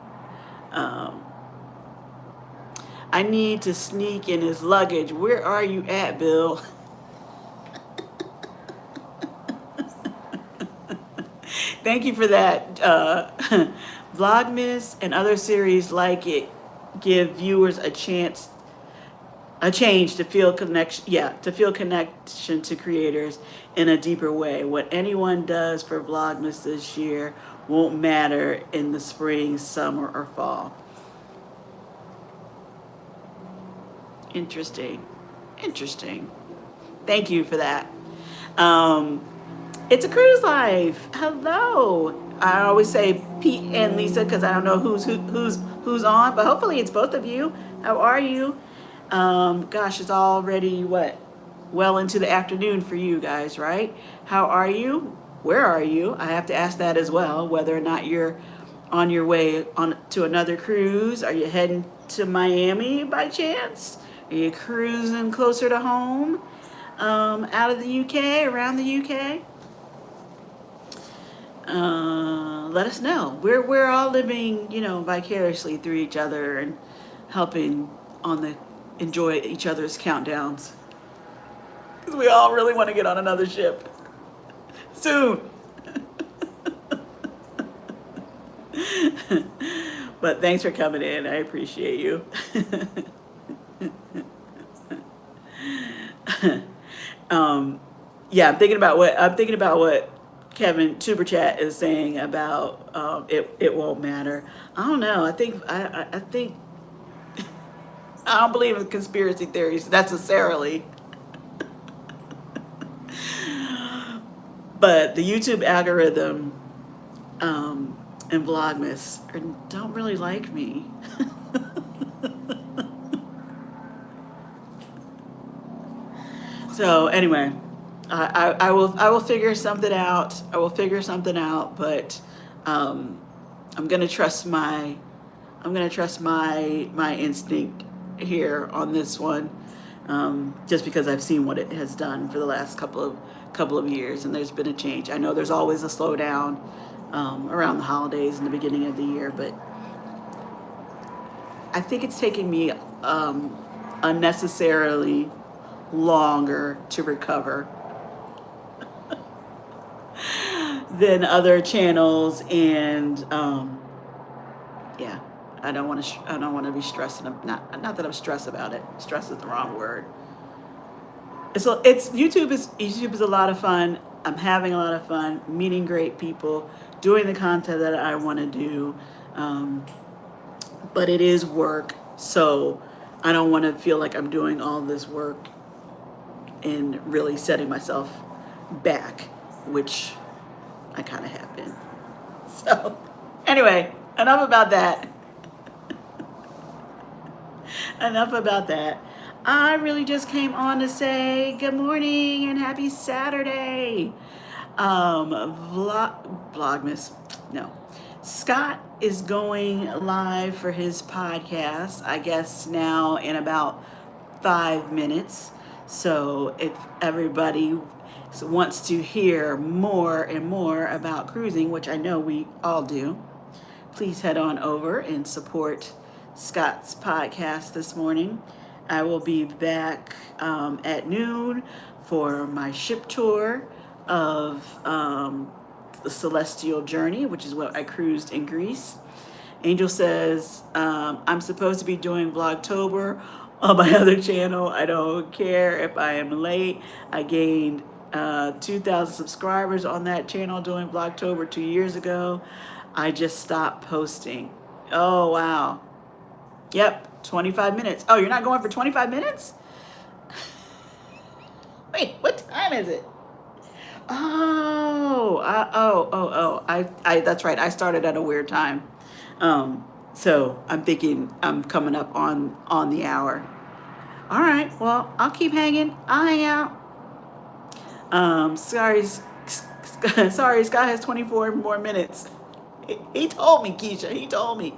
Speaker 1: I need to sneak in his luggage. Where are you at, Bill? Thank you for that. Vlogmas and other series like it give viewers a change to feel connection. Yeah, to feel connection to creators in a deeper way. What anyone does for Vlogmas this year won't matter in the spring, summer, or fall. Interesting. Interesting. Thank you for that. It's a cruise life. Hello. I always say Pete and Lisa because I don't know who's on, but hopefully it's both of you. How are you? Gosh, it's already what? Well into the afternoon for you guys, right? How are you? Where are you? I have to ask that as well, whether or not you're on your way on to another cruise. Are you heading to Miami by chance? Are you cruising closer to home? Out of the UK, around the UK? Let us know. We're all living, vicariously through each other and helping enjoy each other's countdowns. Because we all really want to get on another ship soon. But thanks for coming in. I appreciate you. Yeah, I'm thinking about what Kevin Tuber Chat is saying about it won't matter. I don't know. I think I don't believe in conspiracy theories necessarily. But the YouTube algorithm and Vlogmas don't really like me. So anyway, I will figure something out. But I'm gonna trust my instinct here on this one, just because I've seen what it has done for the last couple of years, and there's been a change. I know there's always a slowdown around the holidays and the beginning of the year, but I think it's taking me unnecessarily longer to recover than other channels, and yeah, I don't want to be stressing. Not that I'm stressed about it. Stress is the wrong word. YouTube is a lot of fun. I'm having a lot of fun meeting great people, doing the content that I want to do, but it is work. So I don't want to feel like I'm doing all this work and really setting myself back, which I kind of have been. So anyway, enough about that. Enough about that. I really just came on to say good morning and happy Saturday. Vlogmas. No. Scott is going live for his podcast, I guess now in about 5 minutes. So if everybody wants to hear more and more about cruising, which I know we all do, please head on over and support Scott's podcast this morning. I will be back at noon for my ship tour of the Celestial Journey, which is what I cruised in Greece. Angel says, I'm supposed to be doing Vlogtober on my other channel. I don't care if I am late. I gained 2,000 subscribers on that channel doing Vlogtober 2 years ago. I just stopped posting. Oh, wow. Yep, 25 minutes. Oh, you're not going for 25 minutes? Wait, what time is it? I that's right. I started at a weird time. So I'm thinking I'm coming up on the hour. All right, well, I'll keep hanging. I'll hang out. Sorry, Scott has 24 more minutes. He told me, Keisha. He told me.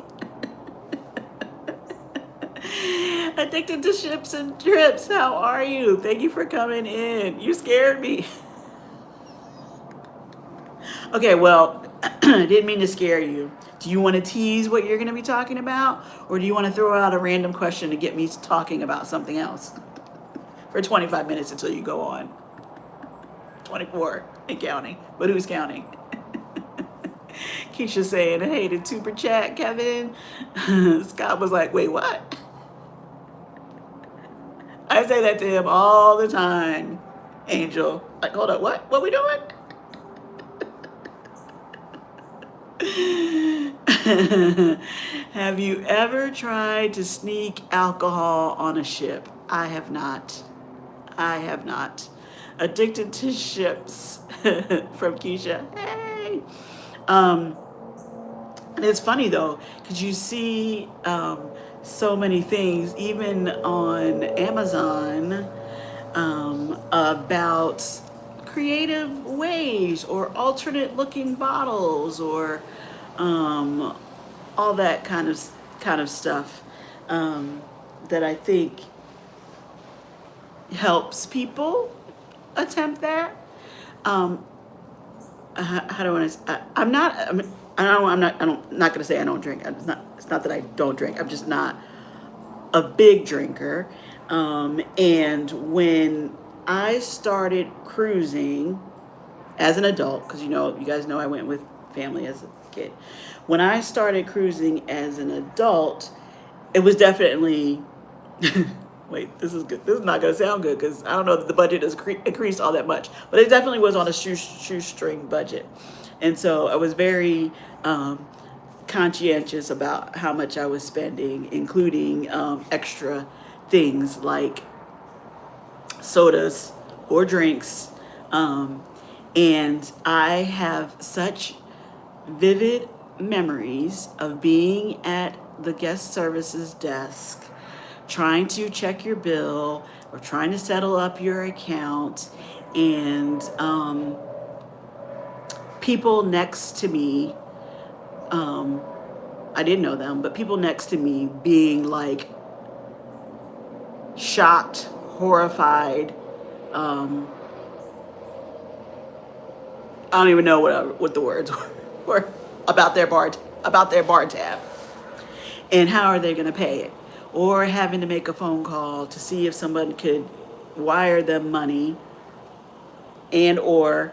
Speaker 1: Addicted to ships and trips. How are you? Thank you for coming in. You scared me. Okay, well, I didn't mean to scare you. Do you want to tease what you're going to be talking about? Or do you want to throw out a random question to get me talking about something else for 25 minutes until you go on? 24 and counting. But who's counting? Keisha saying, hey, the super chat, Kevin. Scott was like, wait, what? I say that to him all the time, Angel. Like, hold up, what? What we doing? Have you ever tried to sneak alcohol on a ship? I have not. I have not. Addicted to ships from Keisha. Hey. And it's funny though, because you see so many things, even on Amazon, about creative ways or alternate looking bottles or all that kind of stuff that I think helps people attempt that. How do I want to? I'm not. I'm not going to say I don't drink. It's not that I don't drink. I'm just not a big drinker. And when I started cruising as an adult, because you guys know I went with family as a kid. When I started cruising as an adult, it was definitely. Wait, this is good. This is not going to sound good because I don't know that the budget has increased all that much, but it definitely was on a shoestring budget. And so I was very conscientious about how much I was spending, including extra things like sodas or drinks. And I have such vivid memories of being at the guest services desk, trying to check your bill or trying to settle up your account, and people next to me, I didn't know them, but people next to me being like shocked, horrified. I don't even know what the words were about their bar tab, and how are they going to pay it, or having to make a phone call to see if someone could wire them money, and or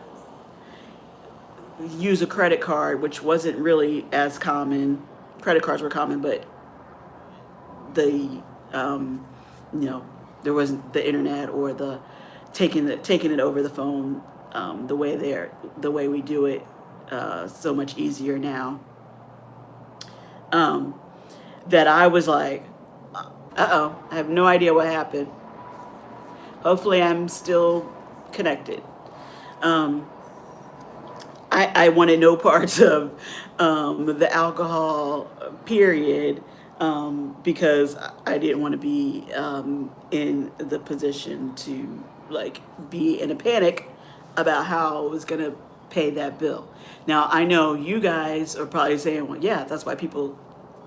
Speaker 1: use a credit card, which wasn't really as common. Credit cards were common, but there wasn't the internet or the taking it over the phone the way we do it so much easier now. That I was like, I have no idea what happened. Hopefully I'm still connected. I wanted no parts of the alcohol period, because I didn't want to be in the position to like be in a panic about how I was gonna pay that bill. Now, I know you guys are probably saying, well, yeah, that's why people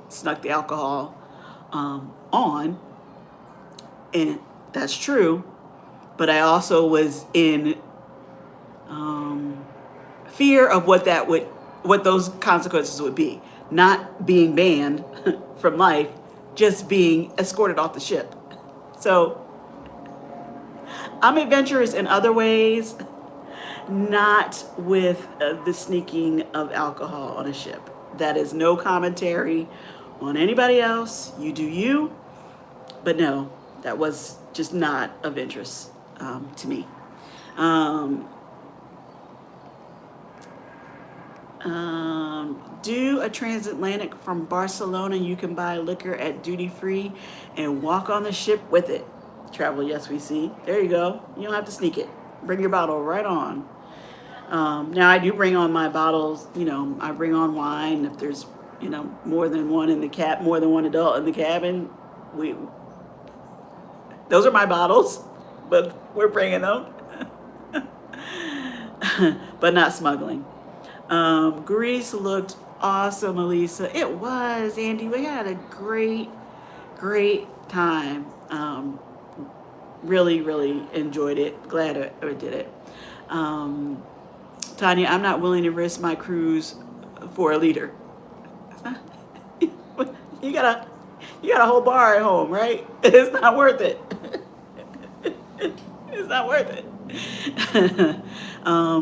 Speaker 1: snuck the alcohol on, and that's true. But I also was in fear of what those consequences would be. Not being banned from life, just being escorted off the ship. So I'm adventurous in other ways, not with the sneaking of alcohol on a ship. That is no commentary on anybody else. You do you. But no, that was just not of interest to me. Do a transatlantic from Barcelona. You can buy liquor at duty free and walk on the ship with it. Travel, yes, we see. There you go. You don't have to sneak it. Bring your bottle right on. Now I do bring on my bottles. I bring on wine. If there's, more than one in the more than one adult in the cabin, those are my bottles, but we're bringing them. But not smuggling. Greece looked awesome, Alisa. It was, Andy. We had a great time. Really, really enjoyed it. Glad I did it. Tanya, I'm not willing to risk my cruise for a liter. You got a whole bar at home, right? It's not worth it. It's not worth it.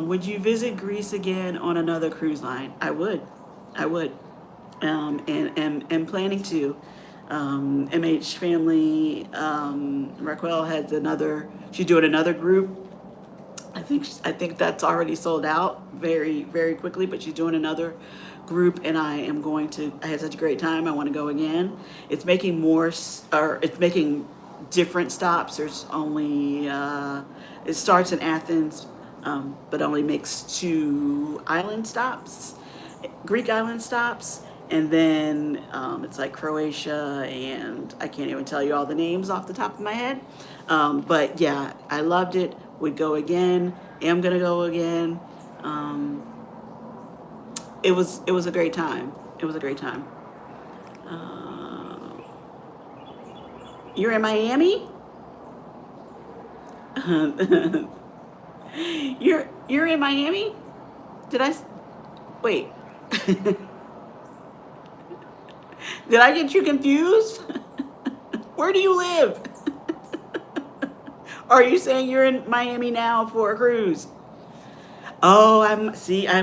Speaker 1: Would you visit Greece again on another cruise line? I would. And planning to. MH family, Raquel has she's doing another group. I think that's already sold out very, very quickly, but she's doing another group, and I had such a great time. I want to go again. It's making it's making different stops. There's only, it starts in Athens, but only makes 2 island stops, Greek island stops. And then it's like Croatia, and I can't even tell you all the names off the top of my head. But yeah, I loved it. Would go again. Am gonna go again. It was a great time. It was a great time. You're in Miami? You're in Miami? Wait. Did I get you confused? Where do you live? Are you saying you're in Miami now for a cruise? Oh, I'm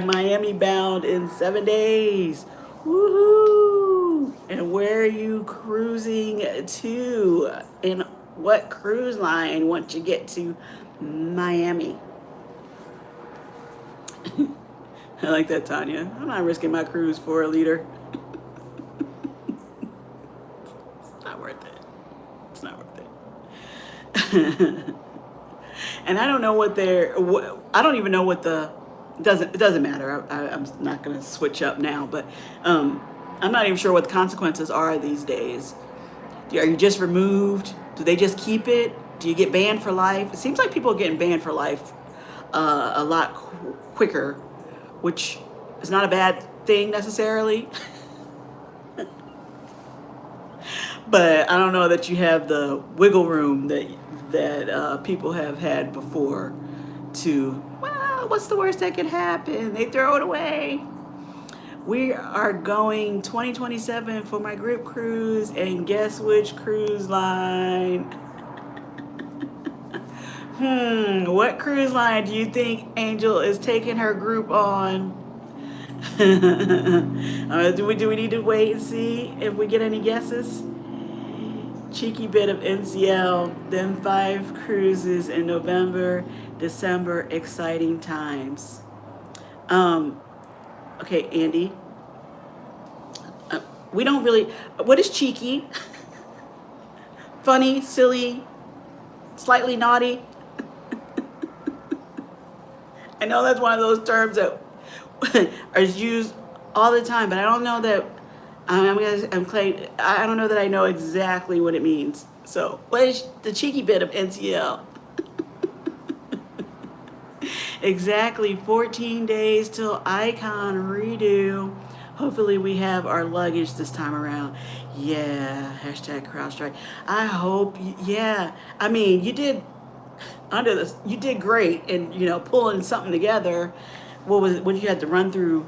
Speaker 1: Miami bound in 7 days. Woohoo! And where are you cruising to? And what cruise line once you get to Miami? I like that, Tanya. I'm not risking my cruise for a liter. It's not worth it. And I don't know I don't even know what it doesn't matter. I'm not going to switch up now, but I'm not even sure what the consequences are these days. Are you just removed? Do they just keep it? Do you get banned for life? It seems like people are getting banned for life a lot quicker, which is not a bad thing necessarily. But I don't know that you have the wiggle room that people have had before to, well, what's the worst that could happen? They throw it away. We are going 2027 for my group cruise, and guess which cruise line? What cruise line do you think Angel is taking her group on? Do we need to wait and see if we get any guesses? Cheeky bit of NCL, then 5 cruises in November, December, exciting times. Okay, Andy. We don't really, what is cheeky? Funny, silly, slightly naughty? I know that's one of those terms that are used all the time, but I don't know that I don't know that I know exactly what it means. So, what is the cheeky bit of NCL? Exactly 14 days till Icon redo. Hopefully we have our luggage this time around. Yeah, hashtag CrowdStrike. I hope, yeah. I mean, you did you did great in, pulling something together. What was it? What you had to run through?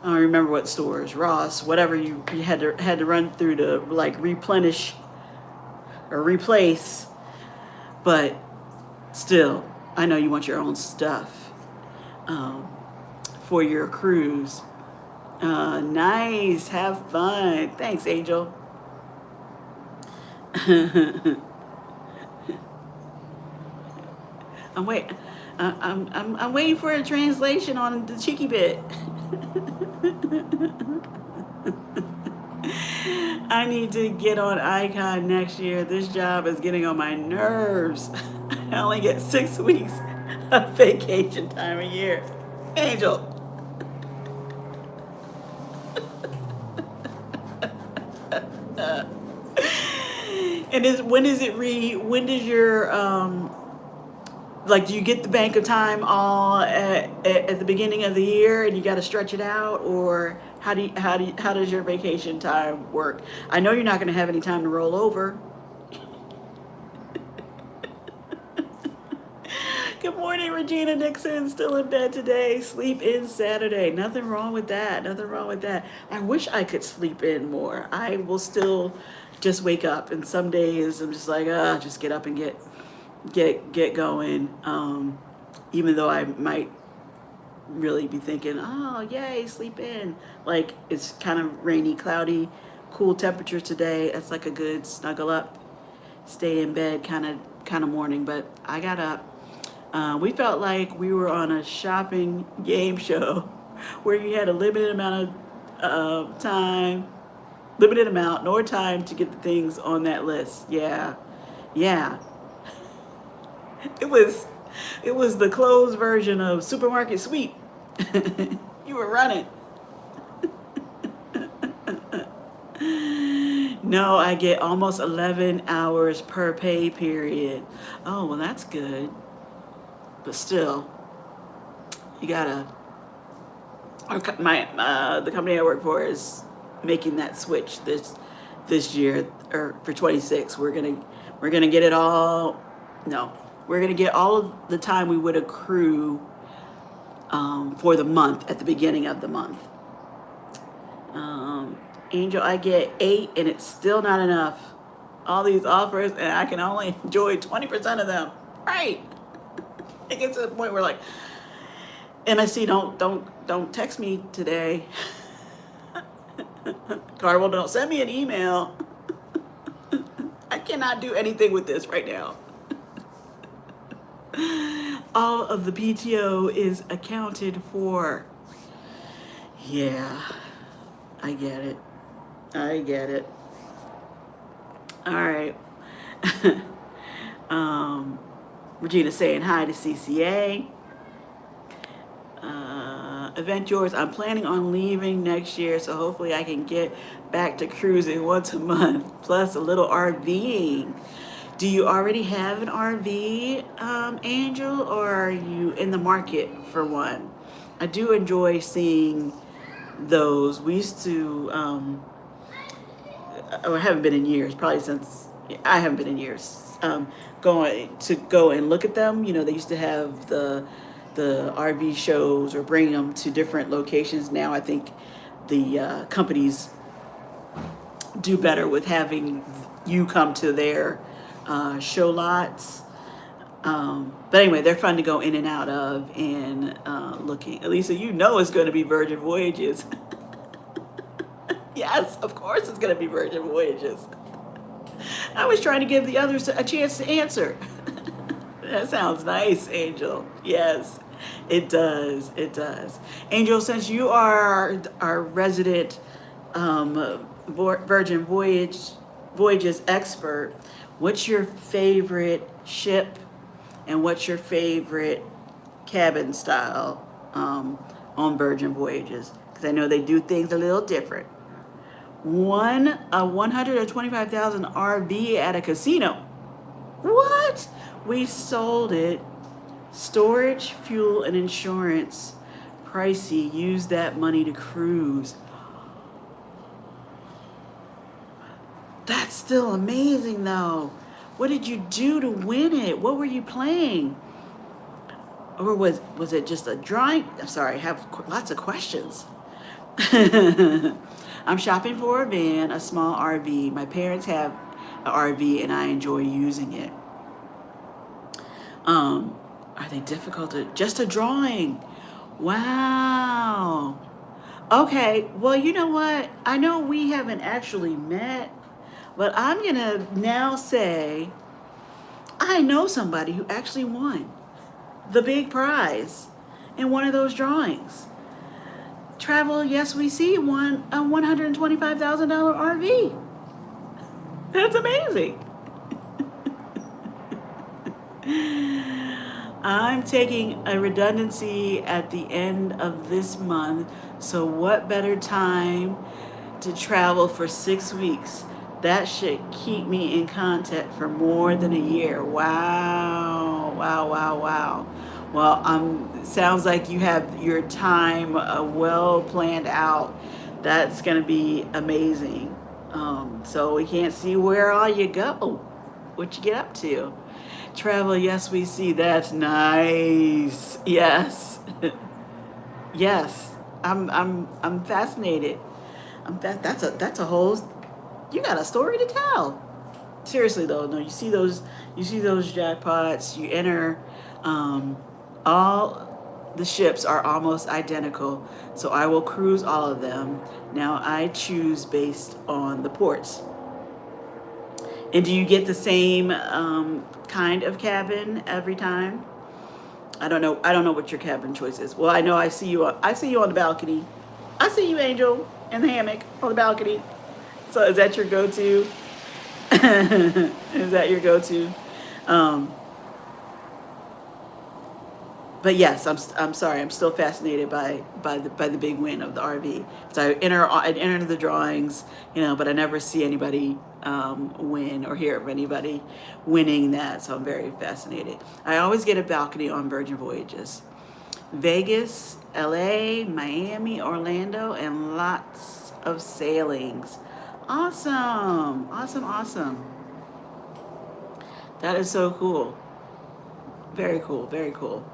Speaker 1: I don't remember what stores, Ross, whatever you had to run through to like replenish or replace. But still, I know you want your own stuff um, for your cruise. Nice. Have fun. Thanks, Angel. I'm wait. I'm waiting for a translation on the cheeky bit. I need to get on Icon next year. This job is getting on my nerves. I only get 6 weeks of vacation time a year. Angel. And when does your like, do you get the bank of time all at the beginning of the year and you got to stretch it out, or how does your vacation time work? I know you're not going to have any time to roll over. Good morning, Regina Nixon. Still in bed today. Sleep in Saturday. Nothing wrong with that. Nothing wrong with that. I wish I could sleep in more. I will still just wake up, and some days I'm just like, just get up and get going. Even though I might really be thinking, oh yay, sleep in. Like, it's kind of rainy, cloudy, cool temperature today. It's like a good snuggle up, stay in bed kind of morning. But I got up. We felt like we were on a shopping game show where you had a limited amount of time, limited amount, nor time to get the things on that list. Yeah, yeah. It was the closed version of Supermarket Sweep. You were running. No, I get almost 11 hours per pay period. Oh, well, that's good. But still, you gotta. The company I work for is making that switch this year, or for 26. We're gonna get it all. No, we're gonna get all of the time we would accrue for the month at the beginning of the month. Angel, I get 8, and it's still not enough. All these offers, and I can only enjoy 20% of them. Right? It gets to the point where, like, MSC, don't text me today. Carvel, don't send me an email. I cannot do anything with this right now. All of the PTO is accounted for. Yeah, I get it. I get it. All right. Regina saying hi to CCA. Event yours. I'm planning on leaving next year, so hopefully I can get back to cruising once a month, plus a little RVing. Do you already have an RV, Angel, or are you in the market for one? I do enjoy seeing those. We used to, I haven't been in years, probably since, I haven't been in years, go and look at them. They used to have the RV shows or bring them to different locations. Now I think the companies do better with having you come to their show lots. But anyway, they're fun to go in and out of, and looking. Alisa, it's going to be Virgin Voyages. Yes, of course it's going to be Virgin Voyages. I was trying to give the others a chance to answer. That sounds nice, Angel. Yes, it does. It does. Angel, since you are our resident Virgin Voyages expert, what's your favorite ship and what's your favorite cabin style on Virgin Voyages? Because I know they do things a little different. A 125,000 RV at a casino. What? We sold it Storage, fuel, and insurance. Pricey. Use that money to cruise. That's still amazing though. What did you do to win it? What were you playing? Or was it just a drawing? I'm sorry, I have lots of questions. I'm shopping for a van, a small RV. My parents have an RV and I enjoy using it. Are they difficult to just a drawing? Wow. Okay, well, you know what? I know we haven't actually met, but I'm gonna now say I know somebody who actually won the big prize in one of those drawings. Travel, yes, we see, won a $125,000 RV. That's amazing. I'm taking a redundancy at the end of this month, so what better time to travel for 6 weeks? That should keep me in contact for more than a year. Wow, wow, wow, wow. Well, sounds like you have your time well planned out. That's gonna be amazing. So we can't see where all you go, what you get up to. Travel, yes, we see. That's nice. Yes, yes. I'm fascinated. That's a whole. You got a story to tell. Seriously though, no. You see those jackpots. You enter. All the ships are almost identical, so I will cruise all of them. Now I choose based on the ports. And do you get the same kind of cabin every time? I don't know. I don't know what your cabin choice is. Well, I know I see you. I see you on the balcony. I see you, Angel, in the hammock on the balcony. So is that your go-to? Is that your go-to? Um, but yes, I'm sorry. I'm still fascinated by the big win of the RV. So I enter the drawings, but I never see anybody win or hear of anybody winning that. So I'm very fascinated. I always get a balcony on Virgin Voyages. Vegas, LA, Miami, Orlando, and lots of sailings. Awesome, awesome, awesome. That is so cool. Very cool, very cool.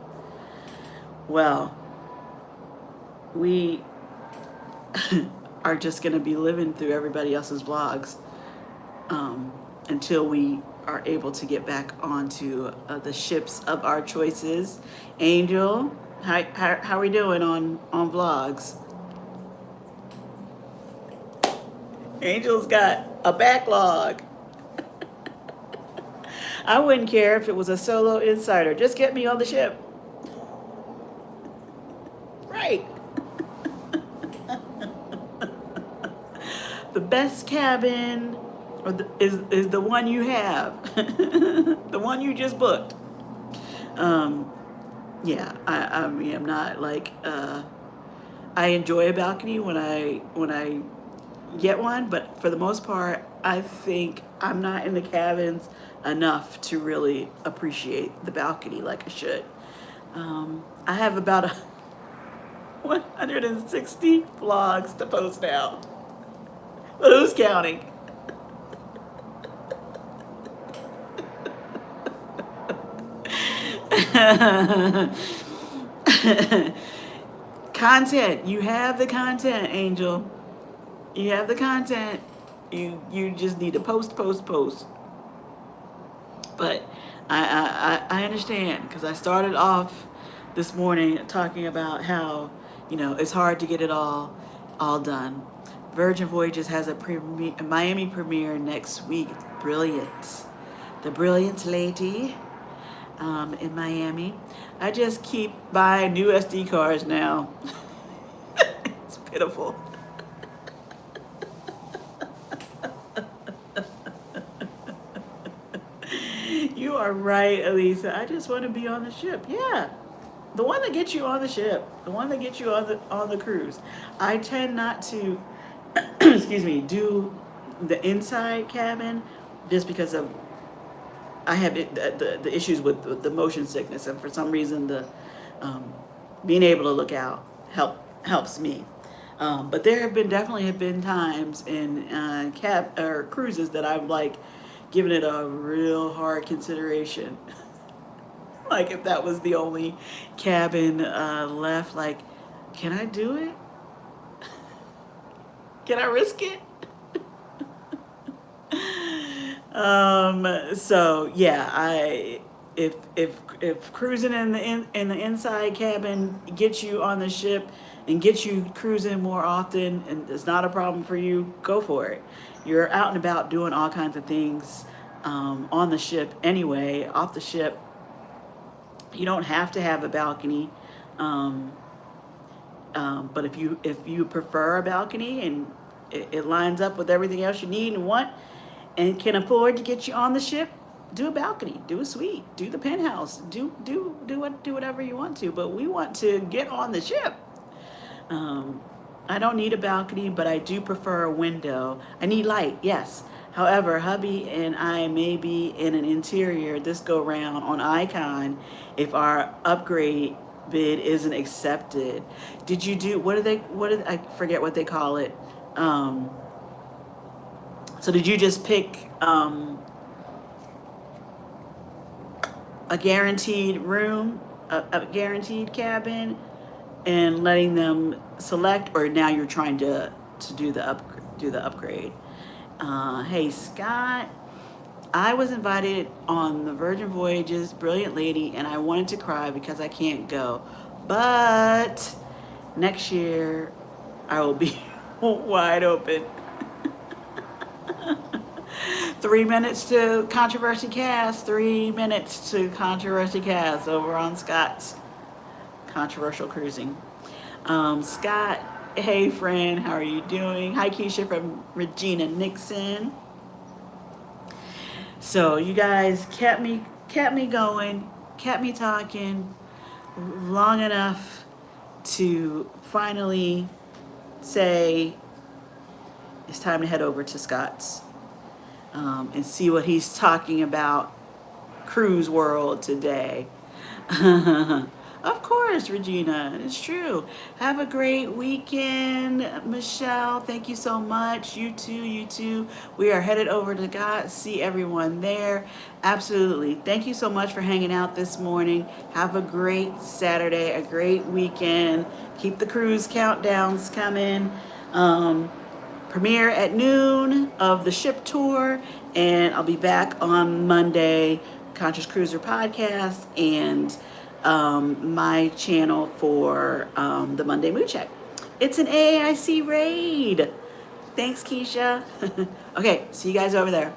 Speaker 1: Well, we are just going to be living through everybody else's vlogs until we are able to get back onto the ships of our choices. Angel, how are we doing on vlogs? Angel's got a backlog. I wouldn't care if it was a solo insider. Just get me on the ship. Right. The best cabin is the one you have. The one you just booked. Yeah, I mean, I'm not like I enjoy a balcony when I get one, but for the most part, I think I'm not in the cabins enough to really appreciate the balcony like I should. I have about 160 vlogs to post now. But who's counting? Content. You have the content, Angel. You have the content. You just need to post. But I understand, because I started off this morning talking about how it's hard to get it all done. Virgin Voyages has a Miami premiere next week. Brilliant, the Brilliant Lady in Miami. I just keep buying new SD cards now. It's pitiful. You are right, Alisa. I just want to be on the ship. Yeah. The one that gets you on the ship. The one that gets you on the cruise. I tend not to excuse me, do the inside cabin just because of I have the issues with the motion sickness, and for some reason the um, being able to look out helps me. But there definitely have been times in cab or cruises that I've like given it a real hard consideration. Like if that was the only cabin left, like, can I do it? Can I risk it? So yeah, if cruising in the inside cabin gets you on the ship and gets you cruising more often and it's not a problem for you, go for it. You're out and about doing all kinds of things on the ship anyway. Off the ship, you don't have to have a balcony. Um, but if you prefer a balcony and it lines up with everything else you need and want, and can afford to get you on the ship, do a balcony, do a suite, do the penthouse, do whatever you want to. But we want to get on the ship. Um, I don't need a balcony, but I do prefer a window. I need light, yes. However, hubby and I may be in an interior this go round on Icon if our upgrade bid isn't accepted. Did you do, I forget what they call it. So did you just pick a guaranteed room, a guaranteed cabin, and letting them select, or now you're trying to do the upgrade? Hey Scott, I was invited on the Virgin Voyages Brilliant Lady, and I wanted to cry because I can't go, but next year I will be wide open. 3 minutes to Controversy Cast. 3 minutes to Controversy Cast over on Scott's Controversial Cruising. Scott, hey friend, how are you doing? Hi Keisha from Regina Nixon. So you guys kept me going, kept me talking long enough to finally say it's time to head over to Scott's and see what he's talking about Cruise World today. Of course, Regina, it's true. Have a great weekend, Michelle. Thank you so much. You too. We are headed over to God. See everyone there. Absolutely. Thank you so much for hanging out this morning. Have a great Saturday, a great weekend. Keep the cruise countdowns coming. Premiere at noon of the ship tour, and I'll be back on Monday, Conscious Cruiser podcast, and my channel for the Monday Mood Check. It's an AAIC raid. Thanks, Keisha. Okay, see you guys over there.